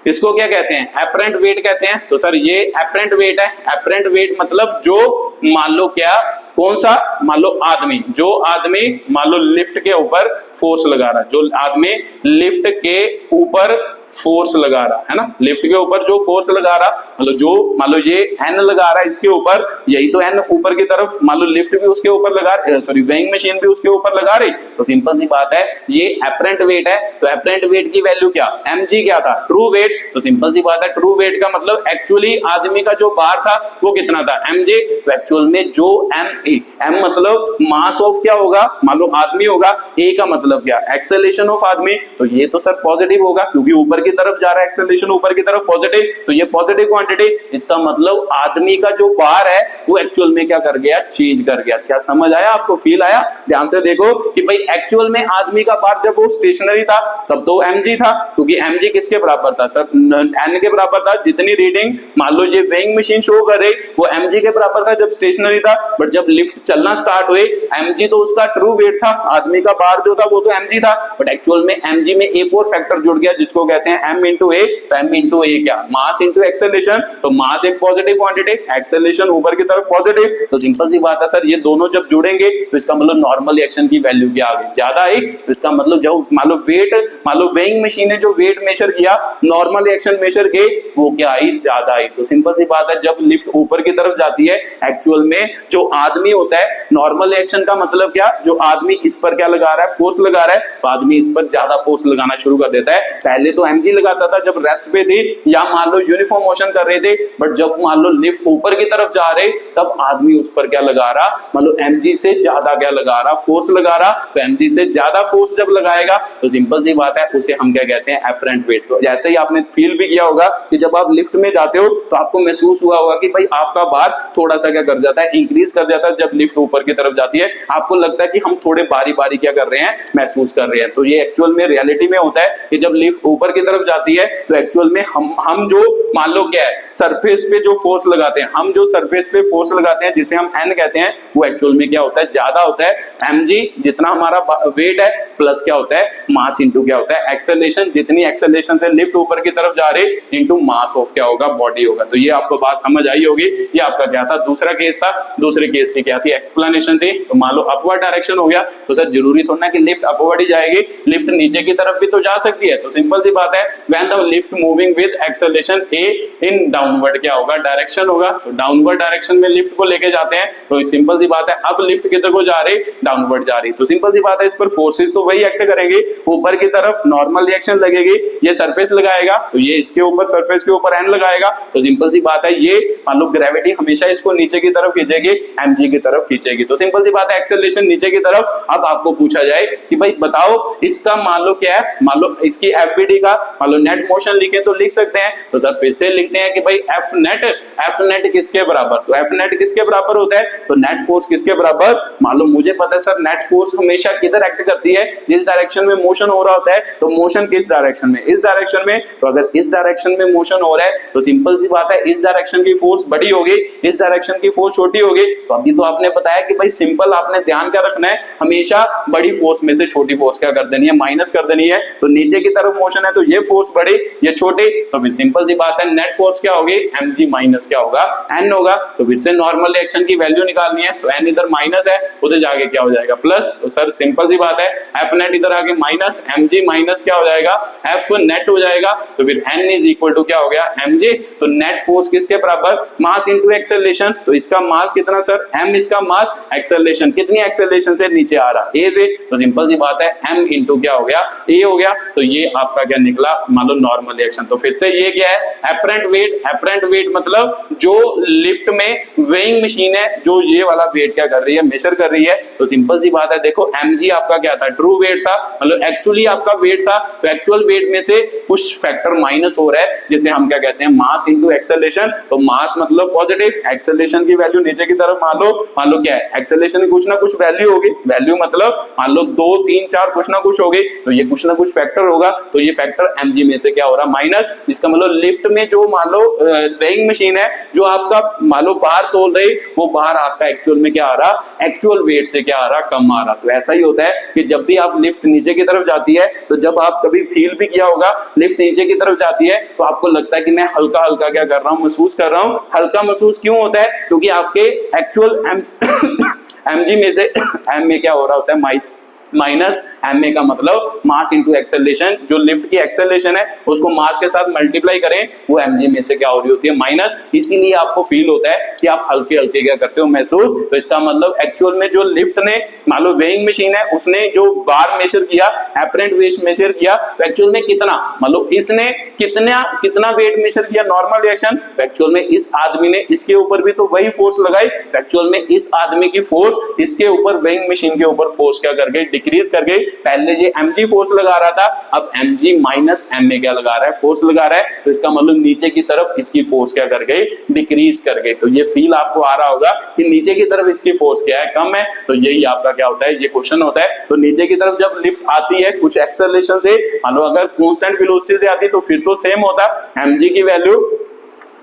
इसको क्या कहते हैं, एपरेंट वेट कहते हैं। तो सर ये एपरेंट वेट है। एपरेंट वेट मतलब जो मान लो क्या, कौन सा, मान लो आदमी, जो आदमी मान लो लिफ्ट के ऊपर फोर्स लगा रहा है, जो आदमी लिफ्ट के ऊपर फोर्स लगा रहा है ना, लिफ्ट के ऊपर जो फोर्स लगा रहा, मतलब जो मान लो ये एन लगा रहा है इसके ऊपर, यही तो एन ऊपर की तरफ, मान लो लिफ्ट भी उसके ऊपर लगा रही, सॉरी वेइंग मशीन भी उसके ऊपर लगा रही। तो सिंपल सी बात है, ये एपरेंट वेट है। तो एपरेंट वेट की वैल्यू क्या, mg क्या था, ट्रू वेट। तो सिंपल सी बात है, ट्रू वेट का मतलब एक्चुअली आदमी का जो बार था वो कितना था, mj। तो एक्चुअल में जो m मतलब मास ऑफ क्या होगा, मान लो आदमी होगा, a का मतलब क्या, एक्सेलरेशन ऑफ आदमी। तो ये तो सर पॉजिटिव होगा, क्योंकि ऊपर की तरफ जा रहा है, एक्सेलरेशन ऊपर की तरफ पॉजिटिव, तो ये पॉजिटिव क्वांटिटी। इसका मतलब आदमी का जो बार है वो एक्चुअल में क्या कर गया, चेंज कर गया। क्या समझ आया आपको, फील आया? ध्यान से देखो कि भाई एक्चुअल में आदमी का बार जब वो स्टेशनरी था तब तो mg था, क्योंकि mg किसके बराबर था सर, n के बराबर था। जितनी रीडिंग मान लो ये वेइंग मशीन शो कर रही वो mg के बराबर था जब स्टेशनरी था, बट जब लिफ्ट चलना स्टार्ट हुई mg तो उसका ट्रू वेट था, आदमी का बार जो था वो तो mg था, बट एक्चुअल में mg में एक और फैक्टर जुड़ गया जिसको कहते हैं m इंटू ए। तो m इंटू ए क्या, मास इंटू एक्सेलरेशन। तो मास एक पॉजिटिव क्वांटिटी, एक्सेलरेशन ऊपर की तरफ पॉजिटिव। तो सिंपल सी बात है सर, ये दोनों जब जुड़ेंगे तो इसका मतलब नॉर्मल रिएक्शन की वैल्यू क्या आ गई, ज्यादा आई। तो इसका मतलब जो मान लो वेट, मान लो वेइंग मशीन ने जो वेट मेजर किया, नॉर्मल रिएक्शन मेजर के, वो क्या आई, ज्यादा आई। तो सिंपल सी बात है, जब लिफ्ट ऊपर की तरफ जाती है, एक्चुअल में जो आदमी होता है, नॉर्मल रिएक्शन का मतलब क्या, जो आदमी इस पर क्या लगा रहा है, फोर्स लगा रहा है, तो आदमी इस पर ज्यादा फोर्स लगाना शुरू कर देता है। पहले तो mg लगाता था जब रेस्ट पे थी या मान लो यूनिफॉर्म मोशन कर रहे थे, बट जब मान लो लिफ्ट ऊपर की तरफ जा रहे तब आदमी उस पर क्या लगा रहा, मान लो mg से ज्यादा क्या लगा रहा, फोर्स लगा रहा। तो mg से ज्यादा फोर्स जब लगाएगा तो सिंपल सी बात है, उसे हम क्या कहते हैं, एपरेंट वेट। तो जैसे ही आपने फील भी किया होगा कि जब आप लिफ्ट में जाते हो तो आपको महसूस हुआ होगा कि भाई आपका बार थोड़ा सा क्या कर जाता है, इंक्रीज कर जाता है जब लिफ्ट ऊपर की तरफ जाती है। आपको लगता है कि हम थोड़े बारी बारी क्या कर रहे हैं, महसूस कर रहे हैं। तो ये एक्चुअल में रियलिटी में होता है कि जब लिफ्ट ऊपर की तरफ जाती है तो एक्चुअल में हम जो मान लो क्या है सरफेस पे जो फोर्स लगाते हैं, हम जो सरफेस पे फोर्स लगाते हैं जिसे हम एन कहते हैं, वो एक्चुअल में क्या होता है ज्यादा होता है mg, जितना हमारा वेट है प्लस क्या होता है मास इंटू क्या होता है एक्सेलरेशन, जितनी एक्सेलरेशन से लिफ्ट ऊपर की तरफ जा रही इंटू मास ऑफ क्या होगा बॉडी होगा। तो ये आपको बात समझ आई होगी। ये आपका क्या था दूसरा केस था। दूसरे केस की क्या थी एक्सप्लेनेशन थी। तो मान लो अपवर्ड डायरेक्शन हो गया तो सर जरूरी थोड़ा ना कि लिफ्ट अपवर्ड ही जाएगी, लिफ्ट नीचे की तरफ भी तो जा सकती है। तो सिंपल सी बात है when the lift moving with acceleration a in downward क्या होगा डायरेक्शन होगा। तो डाउनवर्ड डायरेक्शन में लिफ्ट को लेके जाते हैं तो सिंपल सी बात है अब लिफ्ट किधर को जा रही डाउनवर्ड जा रही। तो सिंपल सी बात है इस पर फोर्सेस तो वही एक्ट करेंगे, ऊपर की तरफ नॉर्मल रिएक्शन लगेगी, ये सरफेस लगाएगा तो ये इसके ऊपर सरफेस के ऊपर एन लगाएगा। तो सिंपल सी बात है ये मान लो ग्रेविटी हमेशा इसको नीचे की तरफ खींचेगी, mg की तरफ खींचेगी। तो सिंपल सी बात है एक्सेलरेशन नीचे की तरफ। अब आपको पूछा जाए कि भाई बताओ इसका मान लो क्या है, मान लो इसकी एफबीडी का मान लो नेट मोशन लिखे तो लिख सकते हैं। तो सर फिर से लिखते हैं कि भाई एफ नेट किसके बराबर, तो एफ नेट किसके बराबर होता है तो नेट फोर्स किसके बराबर, मान लो मुझे पता है सर नेट फोर्स हमेशा किधर एक्ट करती है जिस डायरेक्शन में मोशन हो रहा होता है। तो मोशन किस डायरेक्शन में, इस डायरेक्शन में। तो अगर इस डायरेक्शन में मोशन हो रहा है तो सिंपल सी बात है इस डायरेक्शन की फोर्स बड़ी होगी, इस डायरेक्शन की फोर्स छोटी होगी। तो अभी तो आपने बताया कि भाई सिंपल आपने ध्यान क्या रखना है हमेशा बड़ी फोर्स में से छोटी फोर्स क्या कर देनी है माइनस कर देनी है। तो नीचे की तरफ मोशन है तो ये फोर्स बड़ी ये छोटी, तो फिर सिंपल सी बात है नेट फोर्स क्या होगी mg माइनस क्या होगा n होगा। तो फिर से नॉर्मल रिएक्शन की वैल्यू निकालनी है तो n इधर माइनस है उधर जाके क्या हो जाएगा प्लस। तो सर सिंपल सी बात है एफ नेट इधर आके माइनस mg माइनस क्या हो जाएगा एफ नेट हो जाएगा। तो फिर n इज इक्वल टू क्या हो गया mg। तो नेट फोर्स किसके बराबर मास इंटू एक्सेलरेशन। तो इसका मास कितना सर m, इसका मास एक्सेलरेशन कितनी एक्सेलरेशन से नीचे आ रहा a से। तो सिंपल सी बात है m इंटू क्या हो गया a हो गया। तो ये आपका क्या निकला मान लो नॉर्मल रिएक्शन। तो फिर से ये क्या है एपरेंट वेट मतलब जो लिफ्ट में वेइंग मशीन है जो ये वाला वेट क्या कर रही है मेजर कर रही है। तो सिंपल सी बात है देखो mg आपका क्या था ट्रू वेट था, मतलब एक्चुअली आपका वेट था। तो एक्चुअल वेट में से कुछ फैक्टर माइनस हो रहा है जिसे हम क्या कहते हैं मास इंटू एक्सेलरेशन। तो मास मतलब पॉजिटिव, एक्सेलरेशन की वैल्यू नीचे की तरफ मान लो क्या है एक्सेलरेशन की कुछ ना कुछ वैल्यू होगी, वैल्यू मतलब मान लो 2 3 4 कुछ ना कुछ होगी। तो ये कुछ ना कुछ फैक्टर होगा तो ये फैक्टर mg में से क्या हो रहा माइनस। इसका मतलब लिफ्ट में जो मान लो वेइंग मशीन है जो आपका मान लो बाहर तोल रही वो बाहर आपका एक्चुअल में क्या आ रहा एक्चुअल वेट से क्या आ रहा कम आ रहा। तो ऐसा ही होता है कि जब भी आप लिफ्ट नीचे की तरफ जाती है तो जब आप कभी फील भी किया होगा लिफ्ट नीचे की तरफ जाती है तो आपको लगता है कि मैं हल्का हल्का क्या कर रहा हूं महसूस कर रहा हूं। हल्का महसूस क्यों होता है क्योंकि आपके एक्चुअल mg में से m में क्या हो रहा होता है माइनस एम ए का मतलब मास इंटू एक्सेलरेशन। जो लिफ्ट की एक्सेलरेशन है उसको मास के साथ मल्टीप्लाई करें वो mg में से क्या हो रही होती है माइनस। इसीलिए आपको फील होता है कि आप हल्के हल्के क्या करते हो महसूस। तो इसका मतलब एक्चुअल में जो लिफ्ट ने मान लो वेइंग मशीन है उसने जो बार मेजर किया एपरेंट वेट मेजर किया तो एक्चुअल में कितना मान लो इसने कितना वेट मेजर किया नॉर्मल रिएक्शन। एक्चुअल में इस आदमी ने इसके ऊपर भी तो वही फोर्स लगाई। एक्चुअल में इस आदमी की फोर्स इसके ऊपर वेइंग मशीन के ऊपर फोर्स क्या कर गई डिक्रीज कर गई। पहले ये mg फोर्स लगा रहा था अब mg माइनस m में क्या लगा रहा है फोर्स लगा रहा है। तो इसका मतलब नीचे की तरफ इसकी फोर्स क्या कर गई डिक्रीज कर गई। तो ये फील आपको आ रहा होगा कि नीचे की तरफ इसकी फोर्स क्या है कम है। तो यही आपका क्या होता है ये क्वेश्चन होता है। तो नीचे की तरफ जब लिफ्ट आती है कुछ एक्सेलरेशन से मान लो अगर कांस्टेंट वेलोसिटी से आती तो फिर तो सेम होता mg की वैल्यू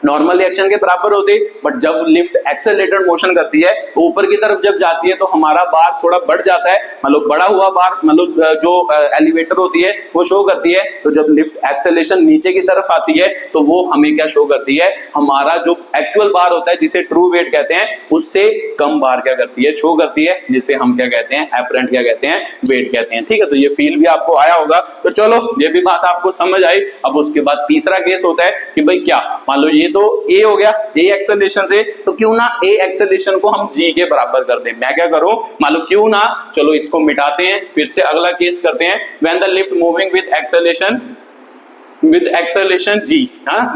नॉर्मल रिएक्शन के बराबर होते, बट जब लिफ्ट एक्सेलरेटेड मोशन करती है तो ऊपर की तरफ जब जाती है तो हमारा बार थोड़ा बढ़ जाता है। मतलब बड़ा हुआ बार मतलब जो एलिवेटर होती है वो शो करती है। तो जब लिफ्ट एक्सेलरेशन नीचे की तरफ आती है तो वो हमें क्या शो करती है हमारा जो एक्चुअल बार होता है जिसे ट्रू वेट कहते हैं उससे कम बार क्या करती है शो करती है जिसे हम क्या कहते हैं एपरेंट क्या कहते हैं वेट कहते हैं। ठीक है तो ये फील भी आपको आया होगा। तो चलो ये भी बात आपको समझ आई। अब उसके बाद तीसरा केस होता है कि भाई क्या मान लो ये तो a हो गया a एक्सेलरेशन से, तो क्यों ना a एक्सेलरेशन को हम g के बराबर कर दें। मैं क्या करूं मान लो क्यों ना चलो इसको मिटाते हैं फिर से अगला केस करते हैं। When the lift moving with acceleration g,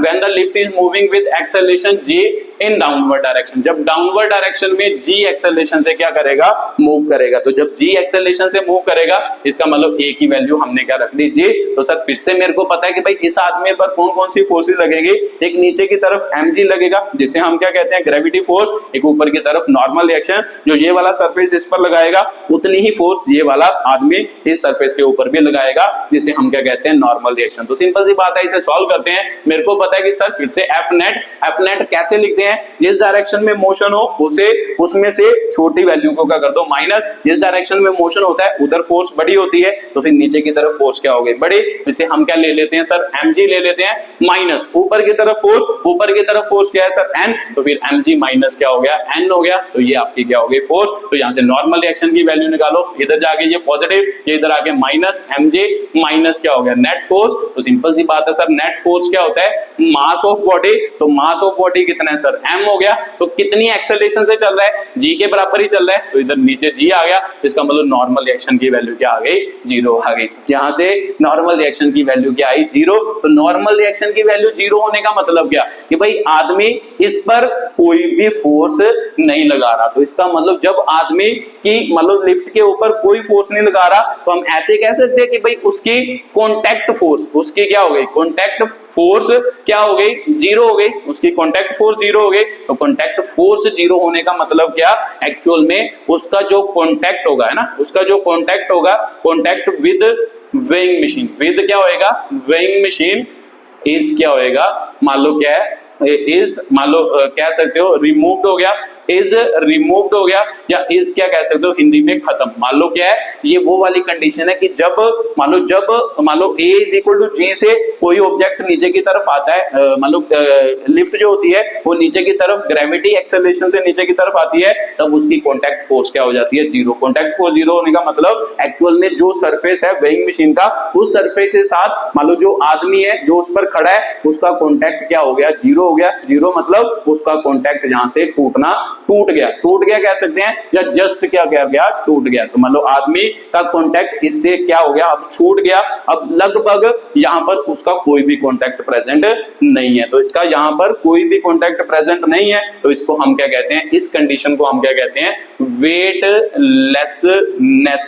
when the lift is moving with acceleration g in downward direction. जब डाउनवर्ड डायरेक्शन में जी एक्सेलरेशन से क्या करेगा, मूव करेगा। तो जब जी एक्सेलरेशन से मूव करेगा इसका मतलब ए की वैल्यू हमने क्या रख दी, जी। तो सर फिर से मेरे को पता है कि भाई इस आदमी पर कौन कौन सी फोर्सेस लगेगी। एक नीचे की तरफ mg लगेगा जिसे हम क्या कहते हैं, ग्रेविटी फोर्स। एक ऊपर की तरफ नॉर्मल रिएक्शन, जो ये वाला सरफेस इस पर लगाएगा उतनी ही फोर्स ये वाला आदमी इस सरफेस के ऊपर भी लगाएगा जिसे हम क्या कहते हैं, नॉर्मल रिएक्शन। तो सिंपल सी बात है, इसे सॉल्व करते हैं। मेरे को पता है कि सर फिर से एफ नेट कैसे लिखते हैं, जिस डायरेक्शन में मोशन हो उसे उसमें से छोटी वैल्यू को क्या कर दो, माइनस। जिस डायरेक्शन में मोशन होता है उधर फोर्स बड़ी होती है तो फिर नीचे की तरफ फोर्स क्या हो गई, बड़ी। जिसे हम क्या ले लेते हैं सर, mg ले लेते हैं, माइनस ऊपर की तरफ फोर्स क्या है सर, n। तो फिर mg माइनस क्या हो गया, n हो गया। तो ये आपकी क्या हो गई, फोर्स। तो यहां से नॉर्मल रिएक्शन की वैल्यू निकालो, इधर जाके ये पॉजिटिव, ये इधर आके माइनस, mg माइनस क्या हो गया, नेट फोर्स। तो सिंपल सी बात है सर, नेट फोर्स क्या होता है, मास ऑफ बॉडी। तो मास ऑफ बॉडी कितना है सर, m हो गया। तो कितनी एक्सेलरेशन से चल रहा है, g के बराबर ही चल रहा है। तो इधर नीचे g आ गया, इसका मतलब नॉर्मल रिएक्शन की वैल्यू क्या आ गई, 0 आ गई। यहां से नॉर्मल रिएक्शन की वैल्यू क्या आई, 0। तो नॉर्मल रिएक्शन की वैल्यू 0 होने का मतलब क्या, कि भाई आदमी इस पर कोई भी फोर्स नहीं लगा रहा। तो इसका मतलब जब आदमी की मतलब लिफ्ट के ऊपर कोई फोर्स नहीं लगा रहा तो हम ऐसे कह सकते हैं कि भाई उसकी कॉन्टैक्ट फोर्स, उसकी क्या हो गई, कॉन्टैक्ट फोर्स क्या हो गई, 0 हो गई। उसकी कॉन्टैक्ट फोर्स 0 हो गई। तो कॉन्टैक्ट फोर्स 0 होने का मतलब क्या, एक्चुअल में उसका जो कॉन्टैक्ट होगा, है ना, उसका जो कॉन्टैक्ट होगा, contact with weighing machine, with क्या होएगा, वेइंग मशीन इज क्या होएगा, मान लो क्या है, इज मान लो कह सकते हो रिमूव्ड हो गया, इज रिमूव्ड हो गया, या इज क्या कह सकते हो हिंदी में खत्म। मान लो क्या है, ये वो वाली कंडीशन है कि जब मान लो a is equal to g से कोई ऑब्जेक्ट नीचे की तरफ आता है, मान लो लिफ्ट जो होती है वो नीचे की तरफ ग्रेविटी एक्सेलरेशन से नीचे की तरफ आती है, तब उसकी कॉन्टैक्ट फोर्स क्या हो जाती है, 0। कॉन्टैक्ट फोर्स 0 होने का मतलब एक्चुअल में जो सरफेस है वेइंग मशीन का, उस सरफेस के साथ मान लो जो आदमी है जो उस पर खड़ा है उसका कॉन्टैक्ट क्या हो गया, 0 हो गया। 0 मतलब उसका कॉन्टैक्ट जहां से टूट गया कह सकते हैं, या जस्ट क्या कह गया, टूट गया। तो मान लो आदमी का कॉन्टैक्ट इससे क्या हो गया, अब छूट गया। अब लगभग यहां पर उसका कोई भी कॉन्टैक्ट प्रेजेंट नहीं है। तो इसका यहां पर कोई भी कॉन्टैक्ट प्रेजेंट नहीं है, तो इसको हम क्या कहते हैं, इस कंडीशन को हम क्या कहते हैं, वेटलेसनेस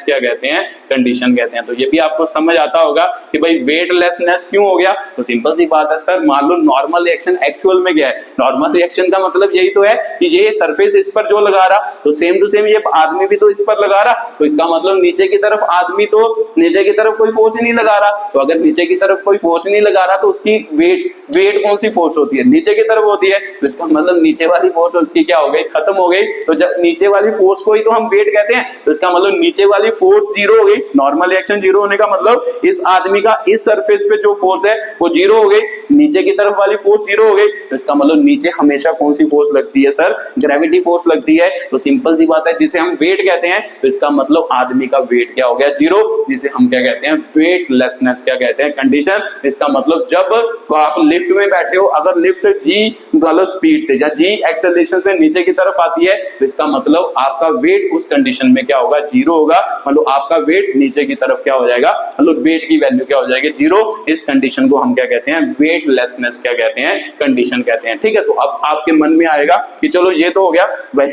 क्या कहते हैं, कंडीशन कहते हैं। तो ये भी आपको समझ आता होगा कि भाई वेटलेसनेस क्यों हो गया। तो सिंपल सी बात है सर, मान लो नॉर्मल रिएक्शन एक्चुअल में क्या है, नॉर्मल रिएक्शन का मतलब यही तो है कि ये सरफेस इस पर जो लगा रहा, तो सेम टू सेम ये आदमी भी तो इस पर लगा रहा। तो इसका मतलब नीचे की तरफ आदमी तो नीचे की तरफ कोई फोर्स ही नहीं लगा रहा। तो अगर नीचे की तरफ कोई फोर्स नहीं लगा रहा तो उसकी वेट कौन सी फोर्स होती है, नीचे की तरफ होती है। तो इसका मतलब नीचे वाली फोर्स उसकी क्या हो गई, खत्म हो गई। तो जब नीचे वाली फोर्स को ही तो हम वेट कहते हैं। तो इसका मतलब नीचे वाली फोर्स 0 हो गई। नॉर्मल रिएक्शन 0 होने का मतलब इस आदमी का इस सरफेस पे जो फोर्स है वो 0 हो गई, नीचे की तरफ वाली फोर्स 0 हो गई। तो इसका मतलब नीचे हमेशा कौन सी फोर्स लगती है सर, ग्रेविटी फोर्स लगती है। तो सिंपल सी बात है, जिसे हम वेट कहते हैं, तो इसका मतलब आदमी का वेट क्या हो गया, 0, जिसे हम क्या कहते हैं, वेटलेसनेस क्या कहते हैं, कंडीशन। इसका मतलब जब आप लिफ्ट में बैठे हो, अगर लिफ्ट जी मतलब स्पीड से या जी एक्सेलरेशन से नीचे की तरफ आती है, तो इसका मतलब आपका वेट उस कंडीशन में क्या होगा, 0 होगा। मतलब आपका वेट नीचे की तरफ क्या हो जाएगा, मतलब वेट की वैल्यू क्या हो जाएगी, 0। इस कंडीशन को हम क्या कहते हैं, वेटलेसनेस क्या कहते हैं, कंडीशन कहते हैं। ठीक है, तो अब आपके मन में आएगा कि चलो ये तो हो गया,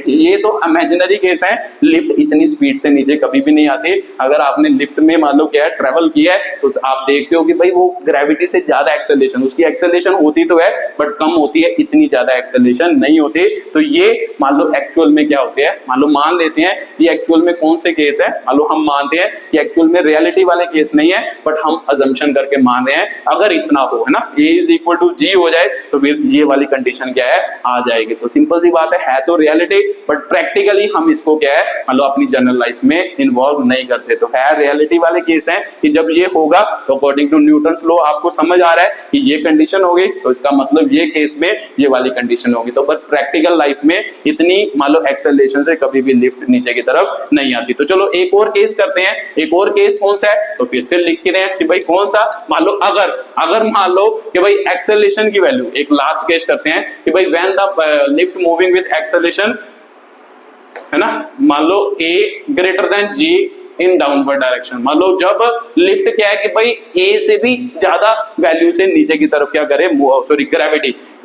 ये तो इमेजिनरी केस है, लिफ्ट इतनी स्पीड से नीचे कभी भी नहीं आती। अगर आपने लिफ्ट में मान लो क्या है ट्रेवल किया है, तो आप देखते हो कि भाई वो ग्रेविटी से ज्यादा एक्सेलरेशन, उसकी एक्सेलरेशन होती तो है बट कम होती है, इतनी ज्यादा एक्सेलरेशन नहीं होती। तो ये मान लो एक्चुअल में क्या होते हैं, मान लो मान लेते हैं ये एक्चुअल में कौन से केस है, मान लो हम मानते हैं कि एक्चुअल में रियलिटी वाले केस नहीं है, बट हम अजम्पशन करके मान रहे हैं अगर इतना हो, है ना, A is equal to G हो जाए तो फिर ये वाली कंडीशन क्या है, आ जाएगी। तो सिंपल सी बात है तो रियलिटी, बट प्रैक्टिकली हम इसको क्या है, मान लो अपनी जनरल लाइफ में इन्वॉल्व नहीं करते। तो है रियलिटी वाले केस हैं कि जब ये होगा तो अकॉर्डिंग टू न्यूटन्स लॉ आपको समझ आ रहा है कि ये कंडीशन होगी, तो इसका मतलब ये केस में ये वाली कंडीशन होगी। तो बट प्रैक्टिकल लाइफ में इतनी मान लो एक्सेलरेशन से कभी भी लिफ्ट नीचे की तरफ नहीं आती। तो चलो एक और केस करते हैं। एक और केस कौन सा है, तो फिर से लिख के रहे हैं कि भाई कौन सा, मान लो अगर मान लो कि भाई एक्सेलरेशन की वैल्यू, एक लास्ट केस करते हैं कि भाई when the lift moving with acceleration, है ना, मान लो A greater than G in downward direction. मान लो जब लिफ्ट क्या है कि भाई ए से भी ज्यादा वैल्यू से नीचे की तरफ क्या करे, सॉरी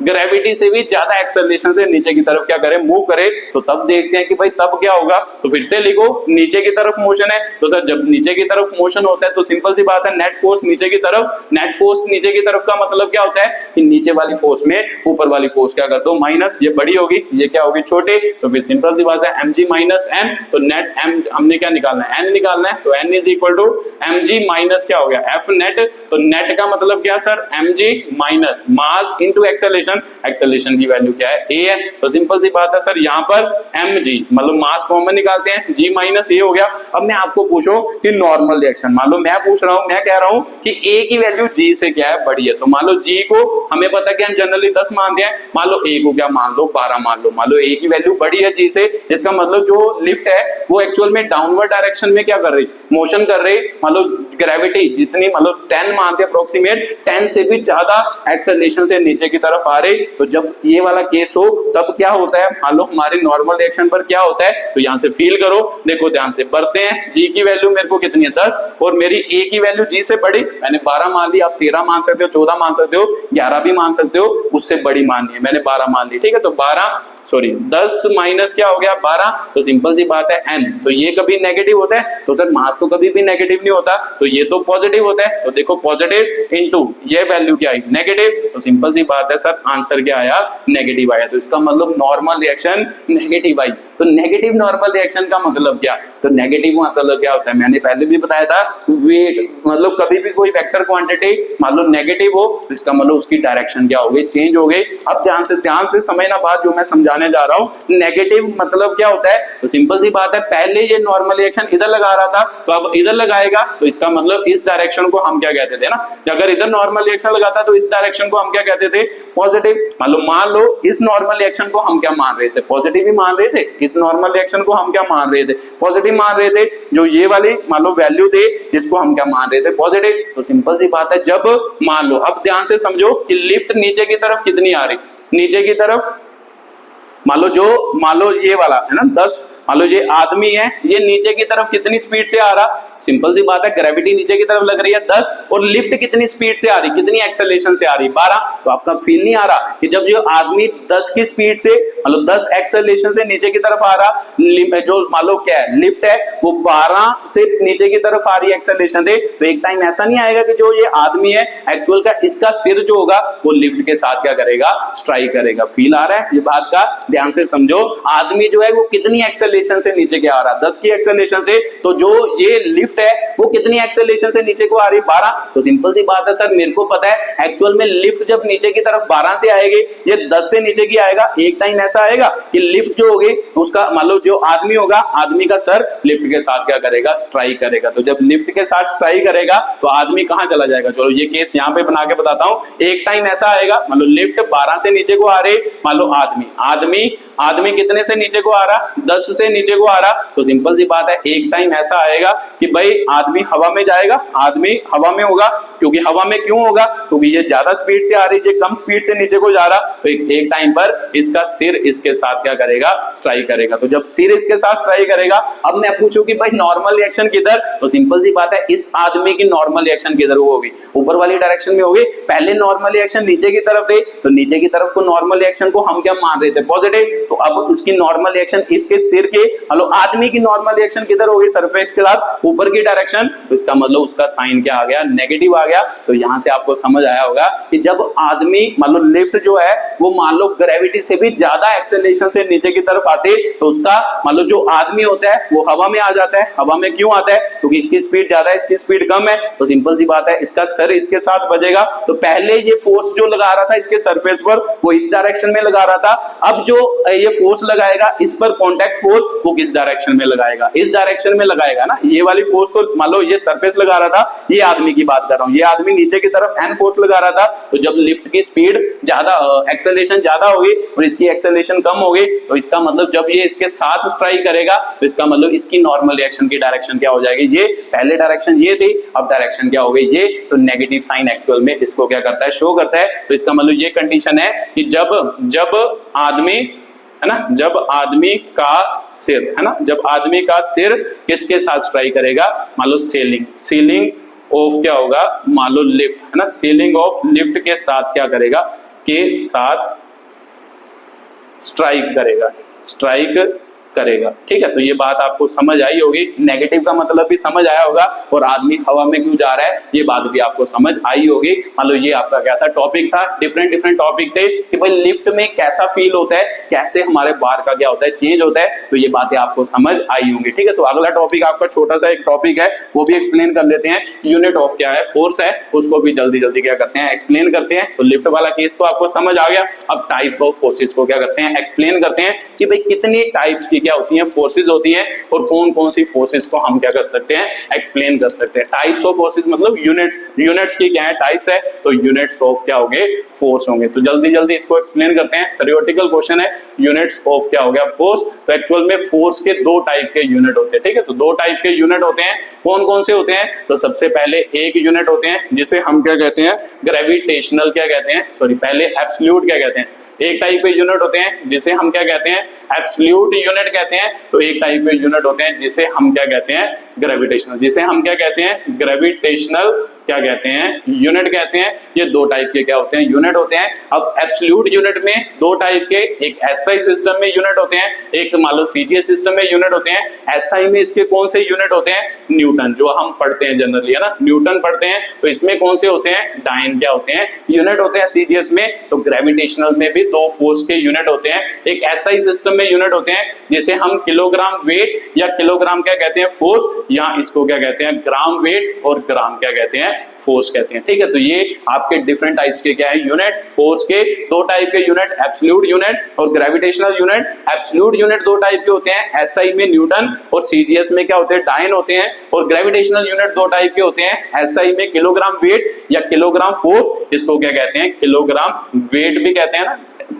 ग्रेविटी से भी ज्यादा एक्सेलरेशन से नीचे की तरफ क्या करे, मूव करे। तो तब देखते हैं कि भाई तब क्या होगा। तो फिर से लिखो, नीचे की तरफ मोशन है, तो सर जब नीचे की तरफ मोशन होता है तो सिंपल सी बात है नेट फोर्स नीचे की तरफ, नेट फोर्स नीचे की तरफ का मतलब क्या होता है कि नीचे वाली फोर्स में ऊपर वाली फोर्स क्या कर दो माइनस, ये बड़ी होगी ये क्या होगी छोटे। तो फिर सिंपल सी बात है mg माइनस m, तो नेट m हमने क्या निकालना है, n निकालना है। तो n is equal to mg minus क्या हो गया f नेट। तो नेट का मतलब क्या sir, mg minus mass into acceleration, acceleration की वैल्यू क्या है, a है। तो सिंपल सी बात है सर यहाँ पर mg मतलब मास कॉमन निकालते हैं, g माइनस a हो गया। अब मैं आपको पूछूं कि नॉर्मल रिएक्शन, मान लो मैं पूछ रहा हूं, मैं कह रहा हूं कि a की वैल्यू g से क्या है, बड़ी है। तो मान लो g को हमें पता है कि हम जनरली 10 मानते हैं, मान लो a को क्या मान लो 12 मान लो, मान लो a की वैल्यू बड़ी है g से, इसका मतलब जो लिफ्ट है वो एक्चुअल में डाउनवर्ड डायरेक्शन में क्या कर रही, मोशन कर रही। मान लो ग्रेविटी जितनी मान लो 10 मानते हैं अप्रोक्सीमेट, 10 से भी ज्यादा एक्सेलरेशन से नीचे की तरफ आ रही। तो जब ये वाला केस हो तब क्या होता है, मान लो हमारी नॉर्मल रिएक्शन पर क्या होता है। तो यहां से फील करो, देखो ध्यान से, बढ़ते हैं, g की वैल्यू मेरे को कितनी है 10, और मेरी a की वैल्यू g से बड़ी, मैंने 12 मान ली, आप 13 मान सकते हो, 14 मान सकते हो, 11 भी मान सकते हो, उससे बड़ी माननी है, मैंने 12 मान ली, ठीक है। तो 10 माइनस क्या हो गया 12, तो सिंपल सी बात है n, तो ये कभी नेगेटिव होता है, तो सर मास तो कभी भी नेगेटिव नहीं होता, तो ये तो पॉजिटिव होता है। तो देखो पॉजिटिव इनटू ये वैल्यू क्या आई नेगेटिव, तो सिंपल सी बात है सर आंसर क्या आया, नेगेटिव आया। तो इसका मतलब नॉर्मल रिएक्शन नेगेटिव आई। तो नेगेटिव नॉर्मल रिएक्शन का मतलब क्या, तो नेगेटिव मतलब क्या होता है, मैंने पहले भी बताया था, वेट मतलब कभी भी कोई वेक्टर क्वांटिटी मान लो नेगेटिव हो तो इसका मतलब उसकी डायरेक्शन क्या हो गई, चेंज हो गई। अब ध्यान से समझना बात जो मैं समझाने जा रहा हूं। नेगेटिव मतलब क्या होता है, तो सिंपल सी बात है, पहले ये नॉर्मल रिएक्शन इधर लगा रहा था, तो अब इधर लगाएगा, तो इसका मतलब इस डायरेक्शन को हम क्या कहते थे ना, अगर इधर नॉर्मल रिएक्शन लगाता तो इस डायरेक्शन को हम क्या कहते थे, पॉजिटिव। मान लो इस नॉर्मल रिएक्शन को हम क्या मान रहे थे, पॉजिटिव ही मान रहे थे, इस नॉर्मल रिएक्शन को हम क्या मान रहे थे, पॉजिटिव मान रहे थे। जो ये वाली मान लो वैल्यू थे इसको हम क्या मान रहे थे, पॉजिटिव। तो सिंपल सी बात है, जब मान लो, अब ध्यान से समझो कि लिफ्ट नीचे की तरफ कितनी आ रही, नीचे की तरफ मान लो ये वाला है ना 10, मान लो ये आदमी है, ये नीचे की तरफ कितनी स्पीड से आ रहा, सिंपल सी बात है, ग्रेविटी नीचे की तरफ लग रही है 10, और लिफ्ट कितनी स्पीड से आ रही, कितनी एक्सेलरेशन से आ रही 12। तो आपका फील नहीं आ रहा कि जब जो आदमी 10 की स्पीड से मतलब 10 एक्सेलरेशन से नीचे की तरफ आ रहा, जो मान लो क्या है लिफ्ट है वो 12 से नीचे की तरफ आ रही है एक्सेलरेशन से, तो एक टाइम ऐसा नहीं आएगा कि जो ये आदमी है एक्चुअल का इसका सिर जो होगा वो लिफ्ट के साथ क्या करेगा, स्ट्राइक करेगा। फील आ रहा है ये बात का, ध्यान से समझो। आदमी जो है वो कितनी एक्सेलरेशन से नीचे क्या आ रहा, 10 की एक्सेलरेशन से, तो जो ये लिफ्ट है वो कितनी एक्सेलरेशन से नीचे को आ रही, 12। तो सिंपल सी बात है सर, मेरे को पता है एक्चुअल में लिफ्ट जब नीचे की तरफ 12 से आएगी, ये 10 से नीचे की आएगा। एक टाइम ऐसा आएगा कि लिफ्ट जो होगी उसका मान लो जो आदमी होगा, आदमी का सर लिफ्ट के साथ क्या करेगा, स्ट्राइक करेगा। तो जब लिफ्ट के साथ स्ट्राइक करेगा तो आदमी कहां चला जाएगा, चलो ये केस यहां पे बना के बताता हूं। एक टाइम ऐसा आएगा, मान लो लिफ्ट 12 से नीचे को आ रही, मान लो आदमी कितने से नीचे को आ रहा, 10 से नीचे को आ रहा। तो सिंपल सी बात है, एक टाइम ऐसा आएगा कि भाई आदमी हवा में जाएगा, आदमी हवा में होगा, क्योंकि हवा में क्यों होगा, क्योंकि ये ज्यादा स्पीड से आ रही है, कम स्पीड से नीचे को जा रहा। तो एक टाइम पर इसका सिर इसके साथ क्या करेगा, स्ट्राइक करेगा। तो जब सिर इसके साथ स्ट्राइक करेगा, अब मैं पूछूं कि भाई नॉर्मल रिएक्शन किधर, तो सिंपल सी बात है, इस आदमी की नॉर्मल रिएक्शन किधर होगी, ऊपर वाली डायरेक्शन में होगी। पहले नॉर्मल रिएक्शन नीचे की तरफ थे, तो नीचे की तरफ को नॉर्मल रिएक्शन को हम क्या मान रहे थे, पॉजिटिव। तो अब उसकी नॉर्मल रिएक्शन इसके सिर के, मतलब आदमी की नॉर्मल रिएक्शन किधर होगी, सरफेस के साथ ऊपर की डायरेक्शन। तो इसका मतलब उसका साइन क्या आ गया, नेगेटिव आ गया। तो यहां से आपको समझ आया होगा कि जब आदमी मान लो लिफ्ट जो है वो मान लो ग्रेविटी से भी ज्यादा एक्सेलरेशन से नीचे की तरफ आते, तो उसका मान लो जो आदमी होता है वो हवा में आ जाता है। हवा में क्यों आता है, क्योंकि इसकी स्पीड ज्यादा है, इसकी स्पीड कम है। तो सिंपल सी बात है, इसका सर इसके साथ बजेगा। तो पहले ये फोर्स जो लगा रहा था इसके सरफेस पर, वो इस डायरेक्शन में लगा रहा था। अब जो ये फोर्स लगाएगा इस पर, कॉन्टैक्ट फोर्स, वो किस डायरेक्शन में लगाएगा, इस डायरेक्शन में लगाएगा ना। ये वाली फोर्स तो मान लो ये सरफेस लगा रहा था, ये आदमी की बात कर रहा हूं, ये आदमी नीचे की तरफ एन फोर्स लगा रहा था। तो जब लिफ्ट की स्पीड ज्यादा, एक्सेलरेशन ज्यादा होगी और इसकी एक्सेलरेशन कम होगी, तो इसका मतलब जब ये इसके साथ स्ट्राइक करेगा, तो इसका मतलब इसकी नॉर्मल रिएक्शन की डायरेक्शन क्या हो जाएगी, ये पहले डायरेक्शन ये थी, अब डायरेक्शन क्या हो गई ये। तो नेगेटिव साइन एक्चुअल में इसको क्या करता है, शो करता है। तो इसका मतलब ये कंडीशन है कि जब आदमी है ना, जब आदमी का सिर है ना, जब आदमी का सिर किसके साथ स्ट्राइक करेगा, मान लो सीलिंग ऑफ क्या होगा, मान लो लिफ्ट है ना, सीलिंग ऑफ लिफ्ट के साथ क्या करेगा, के साथ स्ट्राइक करेगा। ठीक है, तो ये बात आपको समझ आई होगी। नेगेटिव का मतलब भी समझ आया होगा, और आदमी हवा में क्यों जा रहा है ये बात भी आपको समझ आई होगी। मान लो ये आपका क्या था, टॉपिक था, डिफरेंट टॉपिक थे कि भाई लिफ्ट में कैसा फील होता है, कैसे हमारे बार का क्या होता है, चेंज होता है, तो ये बातें आपको समझ आई होंगी। ठीक है, तो अगला टॉपिक आपका छोटा सा एक टॉपिक है, वो भी एक्सप्लेन कर लेते हैं। यूनिट ऑफ क्या है, फोर्स है, उसको भी जल्दी क्या करते हैं, एक्सप्लेन करते हैं। तो लिफ्ट वाला केस तो आपको समझ आ गया। अब टाइप्स ऑफ फोर्सेस को क्या करते हैं, एक्सप्लेन करते हैं कि भाई कितनी टाइप्स की क्या होती हैं, फोर्सेस होती हैं, और कौन सी फोर्सेस को हम क्या कर सकते हैं, एक्सप्लेन कर सकते हैं। टाइप्स ऑफ फोर्सेस मतलब यूनिट्स की क्या है, टाइप्स है, तो यूनिट्स ऑफ क्या होंगे, फोर्स होंगे। तो जल्दी इसको एक्सप्लेन करते हैं। थ्योरेटिकल क्वेश्चन है, यूनिट्स ऑफ क्या हो गया, फोर्स। तो एक्चुअल में फोर्स के दो टाइप के यूनिट होते हैं। ठीक है, तो दो टाइप के यूनिट होते हैं। कौन से होते हैं, तो सबसे पहले एक यूनिट होते हैं जिसे हम क्या कहते हैं, ग्रेविटेशनल क्या कहते हैं, पहले एब्सोल्यूट क्या कहते हैं। एक टाइप के यूनिट होते हैं जिसे हम क्या कहते हैं, एब्सोल्यूट यूनिट कहते हैं। तो एक टाइप के यूनिट होते हैं जिसे हम क्या कहते हैं, ग्रेविटेशनल, जिसे हम क्या कहते हैं, ग्रेविटेशनल क्या कहते हैं, यूनिट कहते हैं। ये दो टाइप के क्या होते हैं, यूनिट होते हैं। अब एब्सोल्यूट यूनिट में दो टाइप के, एक एसआई सिस्टम में यूनिट होते हैं, एक मान लो सीजीएस सिस्टम में यूनिट होते हैं। एसआई में इसके कौन से यूनिट होते हैं, न्यूटन, जो हम पढ़ते हैं जनरली, है ना, न्यूटन पढ़ते हैं। तो इसमें कौन से होते हैं, डाइन क्या होते हैं, यूनिट होते हैं सीजीएस में। तो ग्रेविटेशनल में भी दो फोर्स के यूनिट होते हैं। एक एसआई सिस्टम में यूनिट होते हैं जिसे हम किलोग्राम वेट या किलोग्राम क्या कहते हैं, फोर्स, या इसको क्या कहते हैं, ग्राम वेट और ग्राम क्या कहते हैं, फोर्स कहते हैं। ठीक है, तो ये आपके डिफरेंट टाइप्स के क्या है, यूनिट। फोर्स के दो टाइप के यूनिट, एब्सोल्यूट यूनिट और ग्रेविटेशनल यूनिट। एब्सोल्यूट यूनिट दो टाइप के होते हैं, एसआई में न्यूटन और सीजीएस में क्या होते हैं, डाइन होते हैं। और ग्रेविटेशनल यूनिट दो टाइप के होते हैं, एसआई में किलोग्राम वेट या किलोग्राम फोर्स, इसको क्या कहते हैं, किलोग्राम वेट भी कहते हैं ना,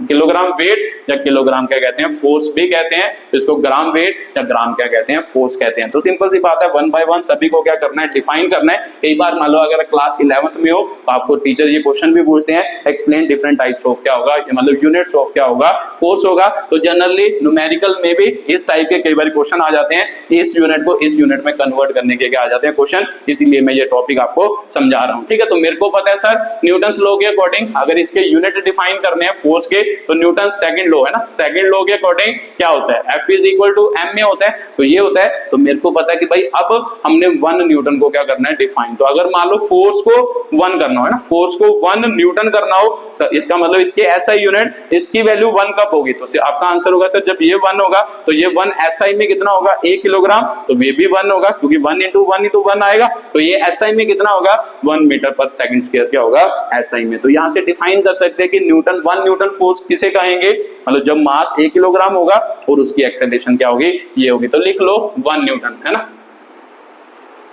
किलोग्राम वेट या किलोग्राम क्या कहते हैं, फोर्स भी कहते हैं। इसको ग्राम वेट या ग्राम क्या कहते हैं, फोर्स कहते हैं। तो सिंपल सी बात है, वन बाय वन सभी को क्या करना है, डिफाइन करना है। कई बार मान लो अगर क्लास 11th में हो तो आपको टीचर ये क्वेश्चन भी पूछते हैं, एक्सप्लेन डिफरेंट टाइप्स ऑफ क्या होगा, मतलब यूनिट्स ऑफ क्या होगा, फोर्स होगा। तो जनरली न्यूमेरिकल में भी इस टाइप के कई बार क्वेश्चन आ जाते हैं, इस यूनिट को इस यूनिट में कन्वर्ट करने के क्या आ जाते हैं क्वेश्चन, इसीलिए मैं ये टॉपिक आपको समझा रहा हूँ। ठीक है, तो मेरे को पता है सर न्यूटन्स लॉ के अकॉर्डिंग अगर इसके यूनिट डिफाइन करने हैं फोर्स के, तो न्यूटन सेकंड लॉ है ना, सेकंड लॉ के अकॉर्डिंग क्या होता है, F is equal to m में होता है। तो ये होता है, तो मेरे को पता है कि भाई अब हमने 1 न्यूटन को क्या करना है, डिफाइन। तो अगर मान लो फोर्स को 1 करना हो, है ना, फोर्स को 1 न्यूटन करना हो, इसका मतलब इसके एसआई यूनिट, इसकी वैल्यू 1 कब होगी, तो आपका आंसर होगा सर जब ये 1 होगा, तो ये 1 एसआई में कितना होगा, 1 किलोग्राम, तो ये भी 1 होगा क्योंकि 1 into 1 ही तो 1 आएगा। तो ये एसआई में कितना होगा, 1 मीटर पर सेकंड स्क्वायर क्या होगा, एसआई में। तो यहां से डिफाइन कर सकते हैं कि न्यूटन 1 न्यूटन फोर्स किसे कहेंगे, मतलब जब मास 1 किलोग्राम होगा और उसकी एक्सेलरेशन क्या होगी, ये होगी। तो लिख लो 1 न्यूटन, है ना,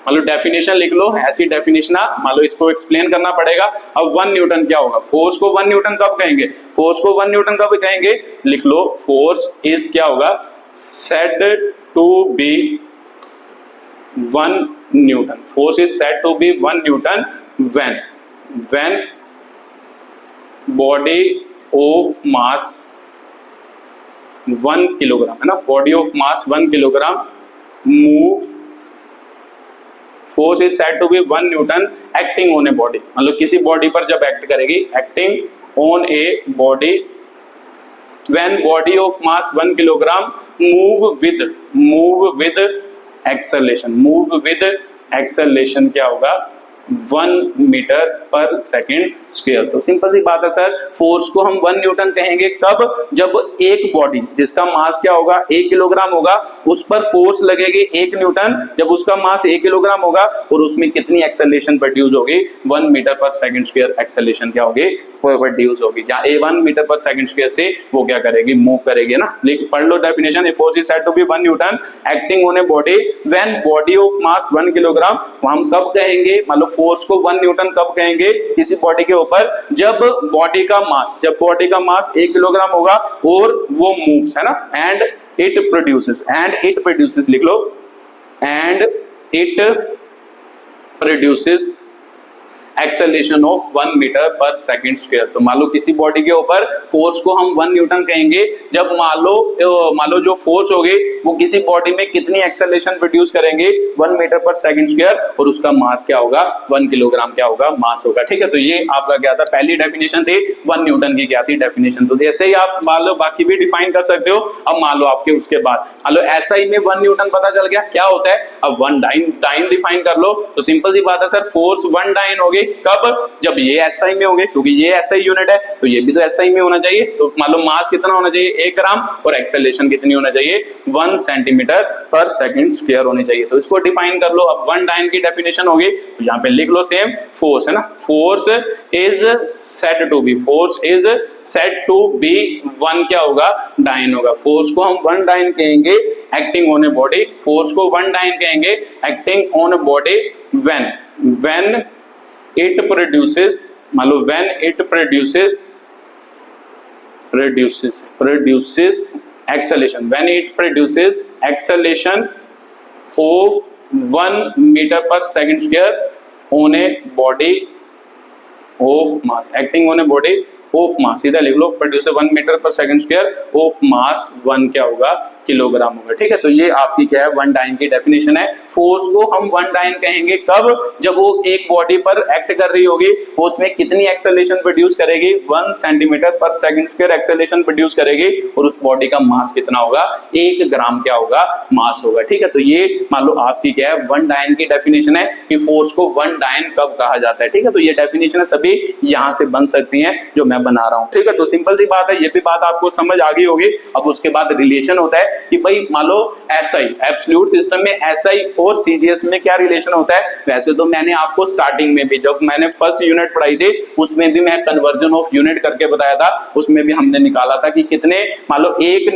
मतलब डेफिनेशन लिख लो, ऐसी डेफिनेशन मान लो इसको एक्सप्लेन करना पड़ेगा। अब 1 न्यूटन क्या होगा, फोर्स को 1 न्यूटन कब कहेंगे, फोर्स को 1 न्यूटन कब कहेंगे, लिख लो फोर्स इज क्या होगा, said to be 1 newton, force is said to be 1 newton when body of mass 1 kilogram, है ना, body of mass 1 kilogram move, force is said to be 1 newton acting on a body, मतलब किसी body पर जब act करेगी, acting on a body when body of mass 1 kilogram move with acceleration क्या होगा, 1 metre पर सेकेंड स्क्वायर। तो simple सी बात है सर, फोर्स को हम 1 न्यूटन कहेंगे कब, जब एक बॉडी जिसका मास क्या होगा, 1 किलोग्राम होगा, उस पर फोर्स लगेगी 1 न्यूटन, जब उसका मास 1 किलोग्राम होगा और उसमें कितनी एक्सेलरेशन प्रोड्यूस होगी, 1 मीटर पर सेकेंड स्क्वायर एक्सेलरेशन क्या होगी, प्रोड्यूस होगी। जहां 1 मीटर पर सेकेंड स्क्वायर से वो क्या करेगी, मूव करेगी ना। लेकिन पढ़ लो definition, a force is said to be 1 newton acting on a body when body of mass 1 kilogram. हम कब कहेंगे, मतलब फोर्स को 1 न्यूटन कब कहेंगे किसी बॉडी के ऊपर, जब बॉडी का मास 1 किलोग्राम होगा और वो मूव्स, है ना, एंड इट प्रोड्यूसेस लिख लो, and it produces acceleration of 1 metre पर सेकंड स्क्वायर। तो मान लो किसी बॉडी के ऊपर फोर्स को हम 1 न्यूटन कहेंगे जब मान लो जो फोर्स होगी वो किसी बॉडी में कितनी एक्सेलरेशन प्रोड्यूस करेंगे 1 मीटर पर सेकंड स्क्वायर, और उसका मास क्या होगा 1 किलोग्राम क्या होगा मास होगा। ठीक है, तो ये आपका क्या था पहली डेफिनेशन थी 1 न्यूटन की क्या थी डेफिनेशन। तो जैसे ही आप मान लो बाकी भी डिफाइन कर सकते हो। अब मान लो आपके उसके बाद मान लो एसआई में 1 न्यूटन पता चल गया क्या होता है, अब 1 डाइन डिफाइन कर लो। तो सिंपल सी बात है सर, फोर्स 1 डाइन होगी कब, जब ये एसआई में होगी, क्योंकि ये एसआई यूनिट है तो ये भी तो एसआई में होना चाहिए। तो मान लो मास कितना होना चाहिए 1 ग्राम, और एक्सेलरेशन कितनी होना चाहिए 1 सेंटीमीटर पर सेकंड स्क्वायर होनी चाहिए। तो इसको डिफाइन कर लो। अब 1 डाइन की डेफिनेशन होगी तो यहाँ पे लिख लो सेम, फोर्स है ना, force is said to be, force is said to be 1 क्या होगा डाइन होगा। फोर्स को हम 1 डाइन कहेंगे acting on a body, force को 1 डाइन कहेंगे acting on a body when it produces, मान लो when it produces acceleration, when it produces acceleration of 1 meter per second square on a body of mass, acting on a body of mass, सीधा लिख लो produce 1 metre पर second square of mass 1 क्या होगा kilogram होगा। ठीक है, तो ये आपकी क्या है 1 डाइन की डेफिनेशन है। फोर्स को हम 1 डाइन कहेंगे कब, जब वो एक बॉडी पर एक्ट कर रही होगी, वो उसमें कितनी एक्सेलरेशन प्रोड्यूस करेगी 1 सेंटीमीटर पर सेकंड स्क्वायर एक्सेलरेशन प्रोड्यूस करेगी, और उस बॉडी का मास कितना होगा 1 ग्राम क्या होगा मास होगा। ठीक है, तो ये मान लो आपकी क्या है 1 डाइन की डेफिनेशन है कि फोर्स को 1 डाइन कब कहा जाता है। ठीक है, तो ये डेफिनेशन है सभी यहाँ से बन सकती है जो मैं बना रहा हूँ। ठीक है, तो सिंपल सी बात है, ये भी बात आपको समझ आ गई होगी। अब उसके बाद रिलेशन होता है कि भाई मान लो एसआई एब्सोल्यूट सिस्टम में एसआई और सीजीएस में क्या रिलेशन होता है। वैसे तो मैंने आपको स्टार्टिंग में भी जब मैंने फर्स्ट यूनिट पढ़ाई थी उसमें भी मैं कन्वर्जन ऑफ यूनिट करके बताया था, उसमें भी हमने निकाला था कि कितने मान लो 1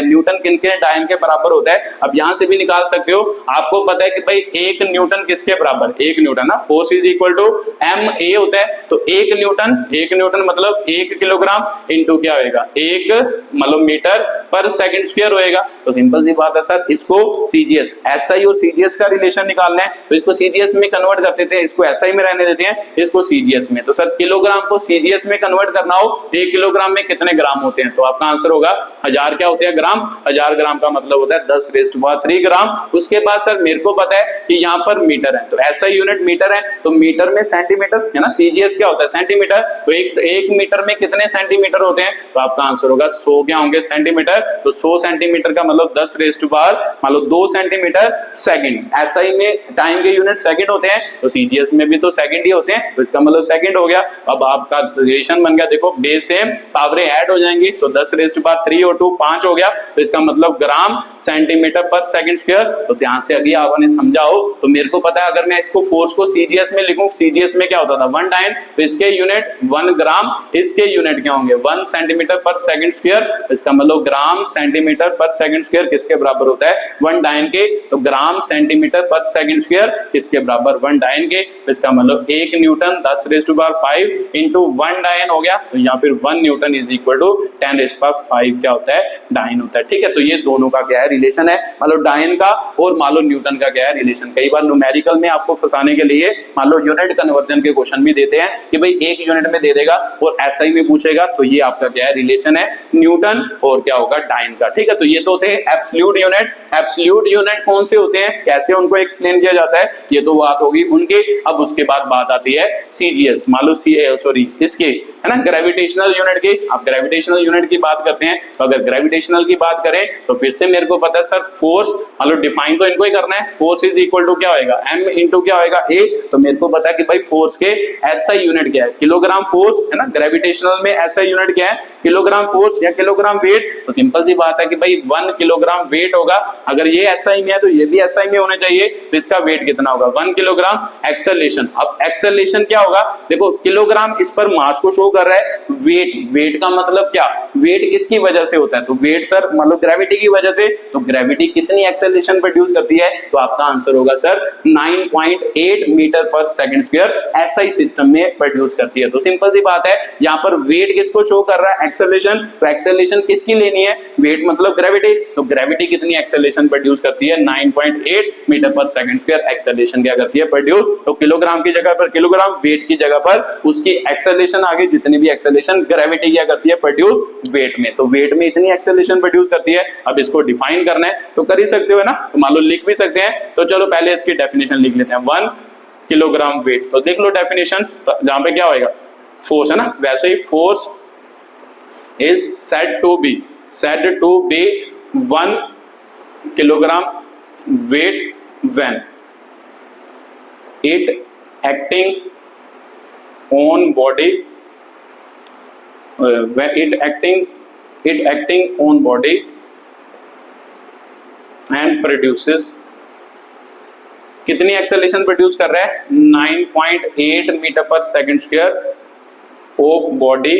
न्यूटन किनके डाइन के बराबर होता है। अब यहां से भी निकाल सकते हो, आपको पता है कि भाई 1 न्यूटन किसके बराबर, 1 न्यूटन ना, force is equal to m a होता है। तो 1 न्यूटन मतलब 1 किलोग्राम इंटू क्या होगा 1 मतलब मीटर पर सेकंड स्क्वायर होएगा। तो सिंपल सी बात है सर, इसको सीजीएस एसआई और सीजीएस का रिलेशन निकालना है तो इसको सीजीएस में कन्वर्ट कर देते हैं, इसको एसआई में रहने देते हैं, इसको सीजीएस में। तो सर किलोग्राम को सीजीएस में कन्वर्ट करना हो 1 किलोग्राम में कितने ग्राम होते हैं, तो आपका आंसर होगा 1000 क्या होते हैं ग्राम, 1000 ग्राम का मतलब होता है 10⁻³ ग्राम। उसके बाद सर मेरे को पता है कि यहाँ पर मीटर है, तो एसआई यूनिट मीटर है, तो मीटर में सेंटीमीटर है ना, सीजीएस क्या होता है सेंटीमीटर, तो 1 मीटर में कितने सेंटीमीटर होते हैं, तो आपका आंसर होगा 100 क्या होंगे सेंटीमीटर। तो 100 सेंटीमीटर का मतलब 10⁻² मान लो 2 सेंटीमीटर सेकंड। एसआई में टाइम के यूनिट सेकंड होते हैं, तो सीजीएस में भी तो सेकंड ही होते हैं, तो इसका मतलब सेकंड हो गया। अब आपका रिलेशन बन गया, देखो बेस सेम पावरें ऐड हो जाएंगी, तो 10⁻³ और 2 5 हो गया, तो इसका मतलब ग्राम सेंटीमीटर पर सेकंड स्क्वायर। तो ध्यान से अभी आपने समझाओ, तो मेरे को पता है अगर मैं इसको फोर्स को सीजीएस में लिखूं, सीजीएस में क्या होता था 1 डाइन, तो इसके यूनिट 1 ग्राम, इसके यूनिट क्या होंगे 1 सेंटीमीटर पर सेकंड स्क्वायर। इसका मतलब ग्राम सेंटीमीटर पर सेकंड स्क्वायर किसके बराबर होता है 1 डाइन के, तो ग्राम सेंटीमीटर पर सेकंड स्क्वायर किसके बराबर 1 डाइन के। तो इसका मतलब 1 न्यूटन 10⁵ इंटू 1 डाइन हो गया, तो या फिर 1 न्यूटन इज इक्वल टू 10⁵ क्या होता है डाइन होता है। ठीक है, तो ये दोनों का क्या है रिलेशन है, मान लो डाइन का और मान लो न्यूटन का क्या है रिलेशन। कई बार न्यूमेरिकल में आपको फंसाने के लिए मान लो यूनिट कन्वर्जन के क्वेश्चन भी देते हैं कि भाई 1 यूनिट में दे देगा और एसआई में पूछेगा, तो ये आपका क्या है रिलेशन है न्यूटन और क्या होगा डाइन का। ठीक है, तो ये तो थे एब्सोल्यूट यूनिट। एब्सोल्यूट यूनिट कौन से होते हैं, कैसे उनको एक्सप्लेन किया जाता है, ये तो बात होगी उनके। अब उसके बाद बात आती है सीजीएस, मान लो इसके है ना ग्रेविटेशनल यूनिट की। आप ग्रेविटेशनल यूनिट की बात करते हैं, तो अगर ग्रेविटेशनल की बात करें तो फिर से मेरे को पता है सर फोर्स मान लो डिफाइन तो इनको ही करना है, फोर्स इज इक्वल टू क्या होगा एम इंटू क्या होगा ए। तो मेरे को पता है कि भाई फोर्स के एसआई यूनिट क्या है किलोग्राम फोर्स है ना, ग्रेविटेशनल में एसआई यूनिट क्या है किलोग्राम फोर्स या किलोग्राम वेट। तो सिंपल सी बात है कि भाई 1 किलोग्राम वेट होगा, अगर ये एसआई में है तो ये भी एसआई में होना चाहिए, तो इसका वेट कितना होगा 1 किलोग्राम। एक्सेलरेशन, अब एक्सेलरेशन क्या होगा, देखो किलोग्राम इस पर मास को शो कर रहा है, वेट का मतलब क्या, वेट किसकी वजह से होता है, तो वेट सर मतलब ग्रेविटी की वजह से। तो ग्रेविटी कितनी एक्सेलरेशन प्रोड्यूस करती है, तो आपका आंसर होगा सर 9.8 मीटर पर सेकंड स्क्वायर एसआई सिस्टम में प्रोड्यूस करती है। तो सिंपल सी बात है, यहाँ पर वेट किसको शो कर रहा है एक्सेलरेशन, तो एक्सेलरेशन किसकी लेनी है, वेट मतलब ग्रेविटी, तो ग्रेविटी कितनी एक्सेलरेशन प्रोड्यूस करती है, 9.8 मीटर पर सेकंड स्क्वायर एक्सेलरेशन क्या करती है, प्रोड्यूस। तो किलोग्राम की जगह पर किलोग्राम, वेट की जगह पर उसकी एक्सेलरेशन आगे जितनी भी एक्सेलरेशन ग्रेविटी क्या करती है, प्रोड्यूस वेट में। तो वेट में इतनी एक्सेलरेशन प्रोड्यूस करती है। अब इसको डिफाइन करना है तो कर ही सकते हो ना, तो मान लो लिख भी सकते हैं। तो चलो पहले इसकी डेफिनेशन लिख लेते हैं, 1 किलोग्राम वेट। तो देख लो डेफिनेशन, तो जहां पे क्या होएगा, फोर्स है ना, वैसे ही force is said to be 1 kilogram weight when it acting on body when it acting on body and produces कितनी एक्सेलरेशन प्रोड्यूस कर रहा है, 9.8 मीटर पर second square of body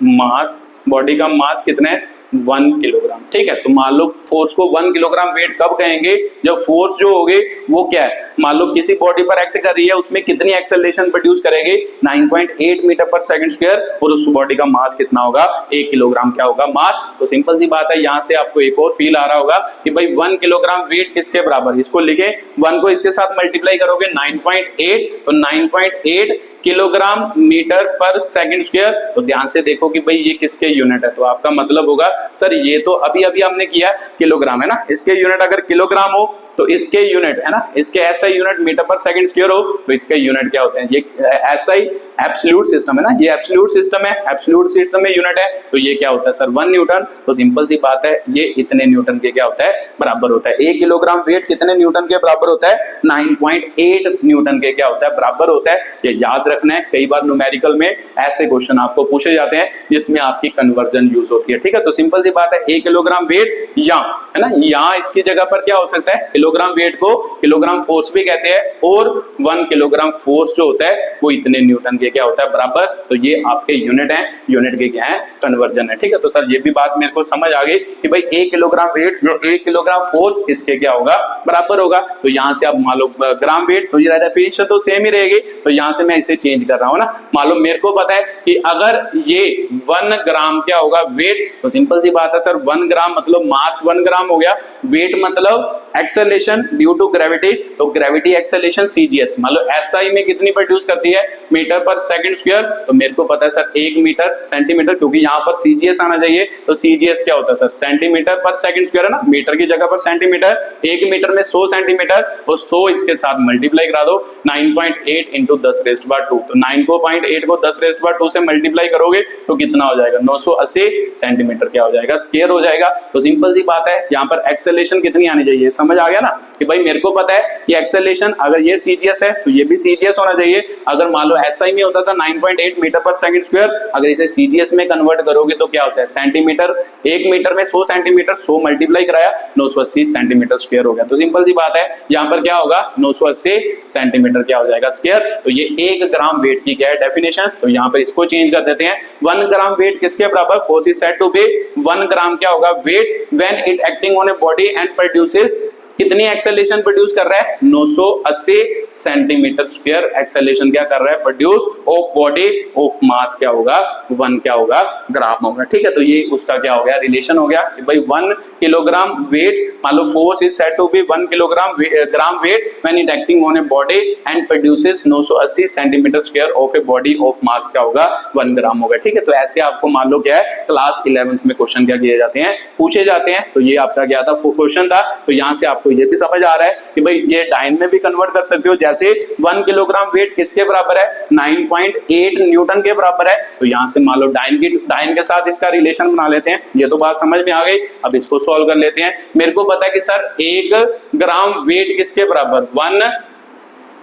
mass. Body का मास कितना है, 1 किलोग्राम। ठीक है, तो मान लो फोर्स को 1 किलोग्राम वेट कब कहेंगे, जब फोर्स जो होगी वो क्या है, मान लो किसी बॉडी पर एक्ट कर रही है, उसमें कितनी एक्सेलरेशन प्रोड्यूस करेगी, 9.8 मीटर पर सेकंड स्क्वायर, और उस बॉडी का मास कितना होगा, 1 किलोग्राम क्या होगा मास। तो सिंपल सी बात है, यहां से आपको एक और फील आ रहा होगा कि भाई 1 किलोग्राम वेट किसके बराबर, इसको लिखे 1 को इसके साथ मल्टीप्लाई करोगे 9.8, तो 9.8 किलोग्राम मीटर पर सेकंड स्क्वायर। तो ध्यान से देखो कि भाई ये किसके यूनिट है, तो आपका मतलब होगा सर ये तो अभी अभी हमने किया किलोग्राम है ना, इसके यूनिट अगर किलोग्राम हो तो इसके यूनिट है ना, इसके ऐसा यूनिट मीटर पर सेकंड स्क्वायर हो तो इसके यूनिट क्या होते हैं, ये ऐसा ही एब्सोल्यूट सिस्टम है ना, ये एब्सोल्यूट सिस्टम है, एब्सोल्यूट सिस्टम में यूनिट है, तो ये क्या होता है सर 1 न्यूटन। तो सिंपल सी बात है, ये इतने न्यूटन के क्या होता है, बराबर होता है। 1 किलोग्राम वेट कितने न्यूटन के बराबर होता है, 9.8 न्यूटन के क्या होता है, बराबर होता है। ये याद रखना है, कई बार न्यूमेरिकल में ऐसे क्वेश्चन आपको पूछे जाते हैं जिसमें आपकी कन्वर्जन यूज होती है। ठीक है, तो सिंपल सी बात है, 1 किलोग्राम वेट यहाँ है ना, यहाँ इसकी जगह पर क्या हो सकता है, किलोग्राम वेट को किलोग्राम फोर्स भी कहते हैं, और 1 किलोग्राम फोर्स जो होता है वो इतने न्यूटन के क्या होता है, बराबर। तो ये आपके यूनिट है, यूनिट के क्या है, कन्वर्जन है। ठीक है, तो सर ये भी बात मेरे को समझ आ गई कि भाई 1 किलोग्राम वेट या 1 किलोग्राम फोर्स इसके क्या होगा, बराबर होगा। तो यहाँ से आप मान लो ग्राम वेट, तो ये डेफिनेशन तो सेम ही रहेगी, तो यहाँ से मैं इसे चेंज कर रहा हूँ ना। मान लो मेरे को पता है कि अगर ये 1 ग्राम क्या होगा वेट, तो सिंपल सी बात है सर 1 ग्राम मतलब मास 1 ग्राम हो गया, वेट मतलब एक्सेलरेशन ड्यू टू ग्रेविटी, तो ग्रेविटी एक्सेलरेशन CGS। मान लो SI में कितनी प्रोड्यूस करती है, मीटर पर सेकंड स्क्वायर, तो मेरे को पता है सर 1 मीटर सेंटीमीटर, क्योंकि यहाँ पर CGS आना चाहिए, तो CGS क्या होता है सर सेंटीमीटर पर सेकंड स्क्वायर है ना, मीटर की जगह पर सेंटीमीटर, 1 मीटर में 100 सेंटीमीटर, और 100 इसके साथ मल्टीप्लाई करा दो 9.8 इंटू 10⁻², तो 9.8 को 10⁻² से मल्टीप्लाई करोगे तो कितना हो जाएगा, 980 सेंटीमीटर क्या हो जाएगा, स्क्वायर हो जाएगा। तो सिंपल सी बात है, यहाँ पर एक्सेलरेशन कितनी आनी चाहिए, समझ आ गया ना कि भाई मेरे को पता है कि एक्सेलरेशन अगर ये CGS है तो ये भी CGS होना चाहिए। अगर मान लो SI में होता था 9.8 मीटर पर सेकंड स्क्वायर, अगर इसे CGS में कन्वर्ट करोगे तो क्या होता है, सेंटीमीटर, 1 मीटर में 100 सेंटीमीटर, 100 मल्टीप्लाई कराया 980 सेंटीमीटर स्क्वायर हो गया। तो सिंपल सी बात है, यहाँ पर क्या होगा 980 सेंटीमीटर क्या हो जाएगा स्क्वायर। तो ये 1 ग्राम वेट की क्या है डेफिनेशन, तो यहाँ पर इसको चेंज कर देते हैं, 1 ग्राम वेट किसके बराबर, force is said to be 1 gram क्या होगा weight when it acting on a body and produces, कितनी एक्सेलरेशन प्रोड्यूस कर रहा है, 980 सेंटीमीटर स्क्वायर एक्सेलरेशन क्या कर रहा है, produce of body of mass क्या होगा, 1 क्या होगा, ग्राम होगा। ठीक है, तो ये उसका क्या हो गया, रिलेशन हो गया कि भाई 1 किलोग्राम वेट, मान लो force is said to be 1 kilogram gram weight when it acting on a body and produces 980 centimetre square of a body of mass क्या होगा, 1 ग्राम होगा। ठीक है, तो ऐसे आपको मान लो क्या है, क्लास 11th में क्वेश्चन क्या किए जाते हैं, पूछे जाते हैं। तो ये आपका क्या था, क्वेश्चन था। तो यहाँ से आपको ये भी समझ आ रहा है कि भाई ये डाइन में भी कन्वर्ट कर सकते हो, जैसे 1 किलोग्राम वेट किसके बराबर है, 9.8 न्यूटन के बराबर है। तो यहाँ से मान लो डाइन के साथ इसका रिलेशन बना लेते हैं, ये तो बात समझ में आ गई। अब इसको सॉल्व कर लेते हैं। मेरे को पता है कि सर 1 ग्राम वेट किसके बराबर, 1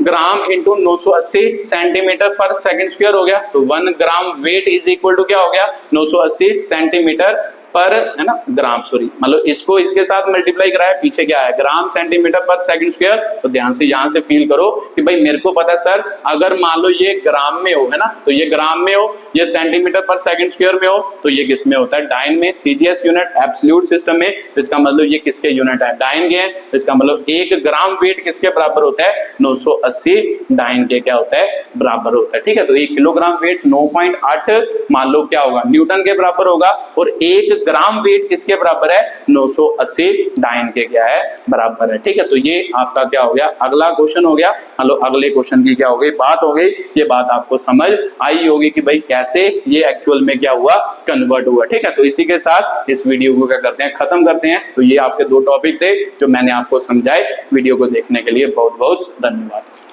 ग्राम इंटू 980 सेंटीमीटर पर सेकंड स्क्वायर हो गया। तो 1 gram weight is equal to क्या हो गया, 980 सेंटीमीटर पर है ना, ग्राम, सॉरी मतलब इसको इसके साथ मल्टीप्लाई कराया, पीछे क्या है ग्राम सेंटीमीटर पर सेकंड स्क्वायर। तो ध्यान से यहां से फील करो कि भाई मेरे को पता है सर, अगर मान लो ये ग्राम में हो है ना, तो ये ग्राम में हो, ये सेंटीमीटर पर सेकंड स्क्वायर में हो, तो ये किस में होता है, डाइन में, CGS यूनिट एब्सोल्यूट सिस्टम में। तो इसका मतलब ये किसके यूनिट है, डाइन के। तो इसका मतलब 1 ग्राम वेट किसके बराबर होता है, 980 डाइन के क्या होता है, बराबर होता है। ठीक है, तो 1 किलोग्राम वेट 9.8 मान लो क्या होगा, न्यूटन के बराबर होगा, और 1 ग्राम वेट किसके बराबर है, 980 डाइन के क्या है, बराबर है। ठीक है, तो ये आपका क्या हो गया, अगला क्वेश्चन हो गया। मतलब अगले क्वेश्चन की क्या हो गई, बात हो गई। ये बात आपको समझ आई होगी कि भाई कैसे ये एक्चुअल में क्या हुआ, कन्वर्ट हुआ। ठीक है, तो इसी के साथ इस वीडियो को क्या करते हैं, खत्म करते हैं। तो ये आपके दो टॉपिक थे जो मैंने आपको समझाए। वीडियो को देखने के लिए बहुत बहुत धन्यवाद।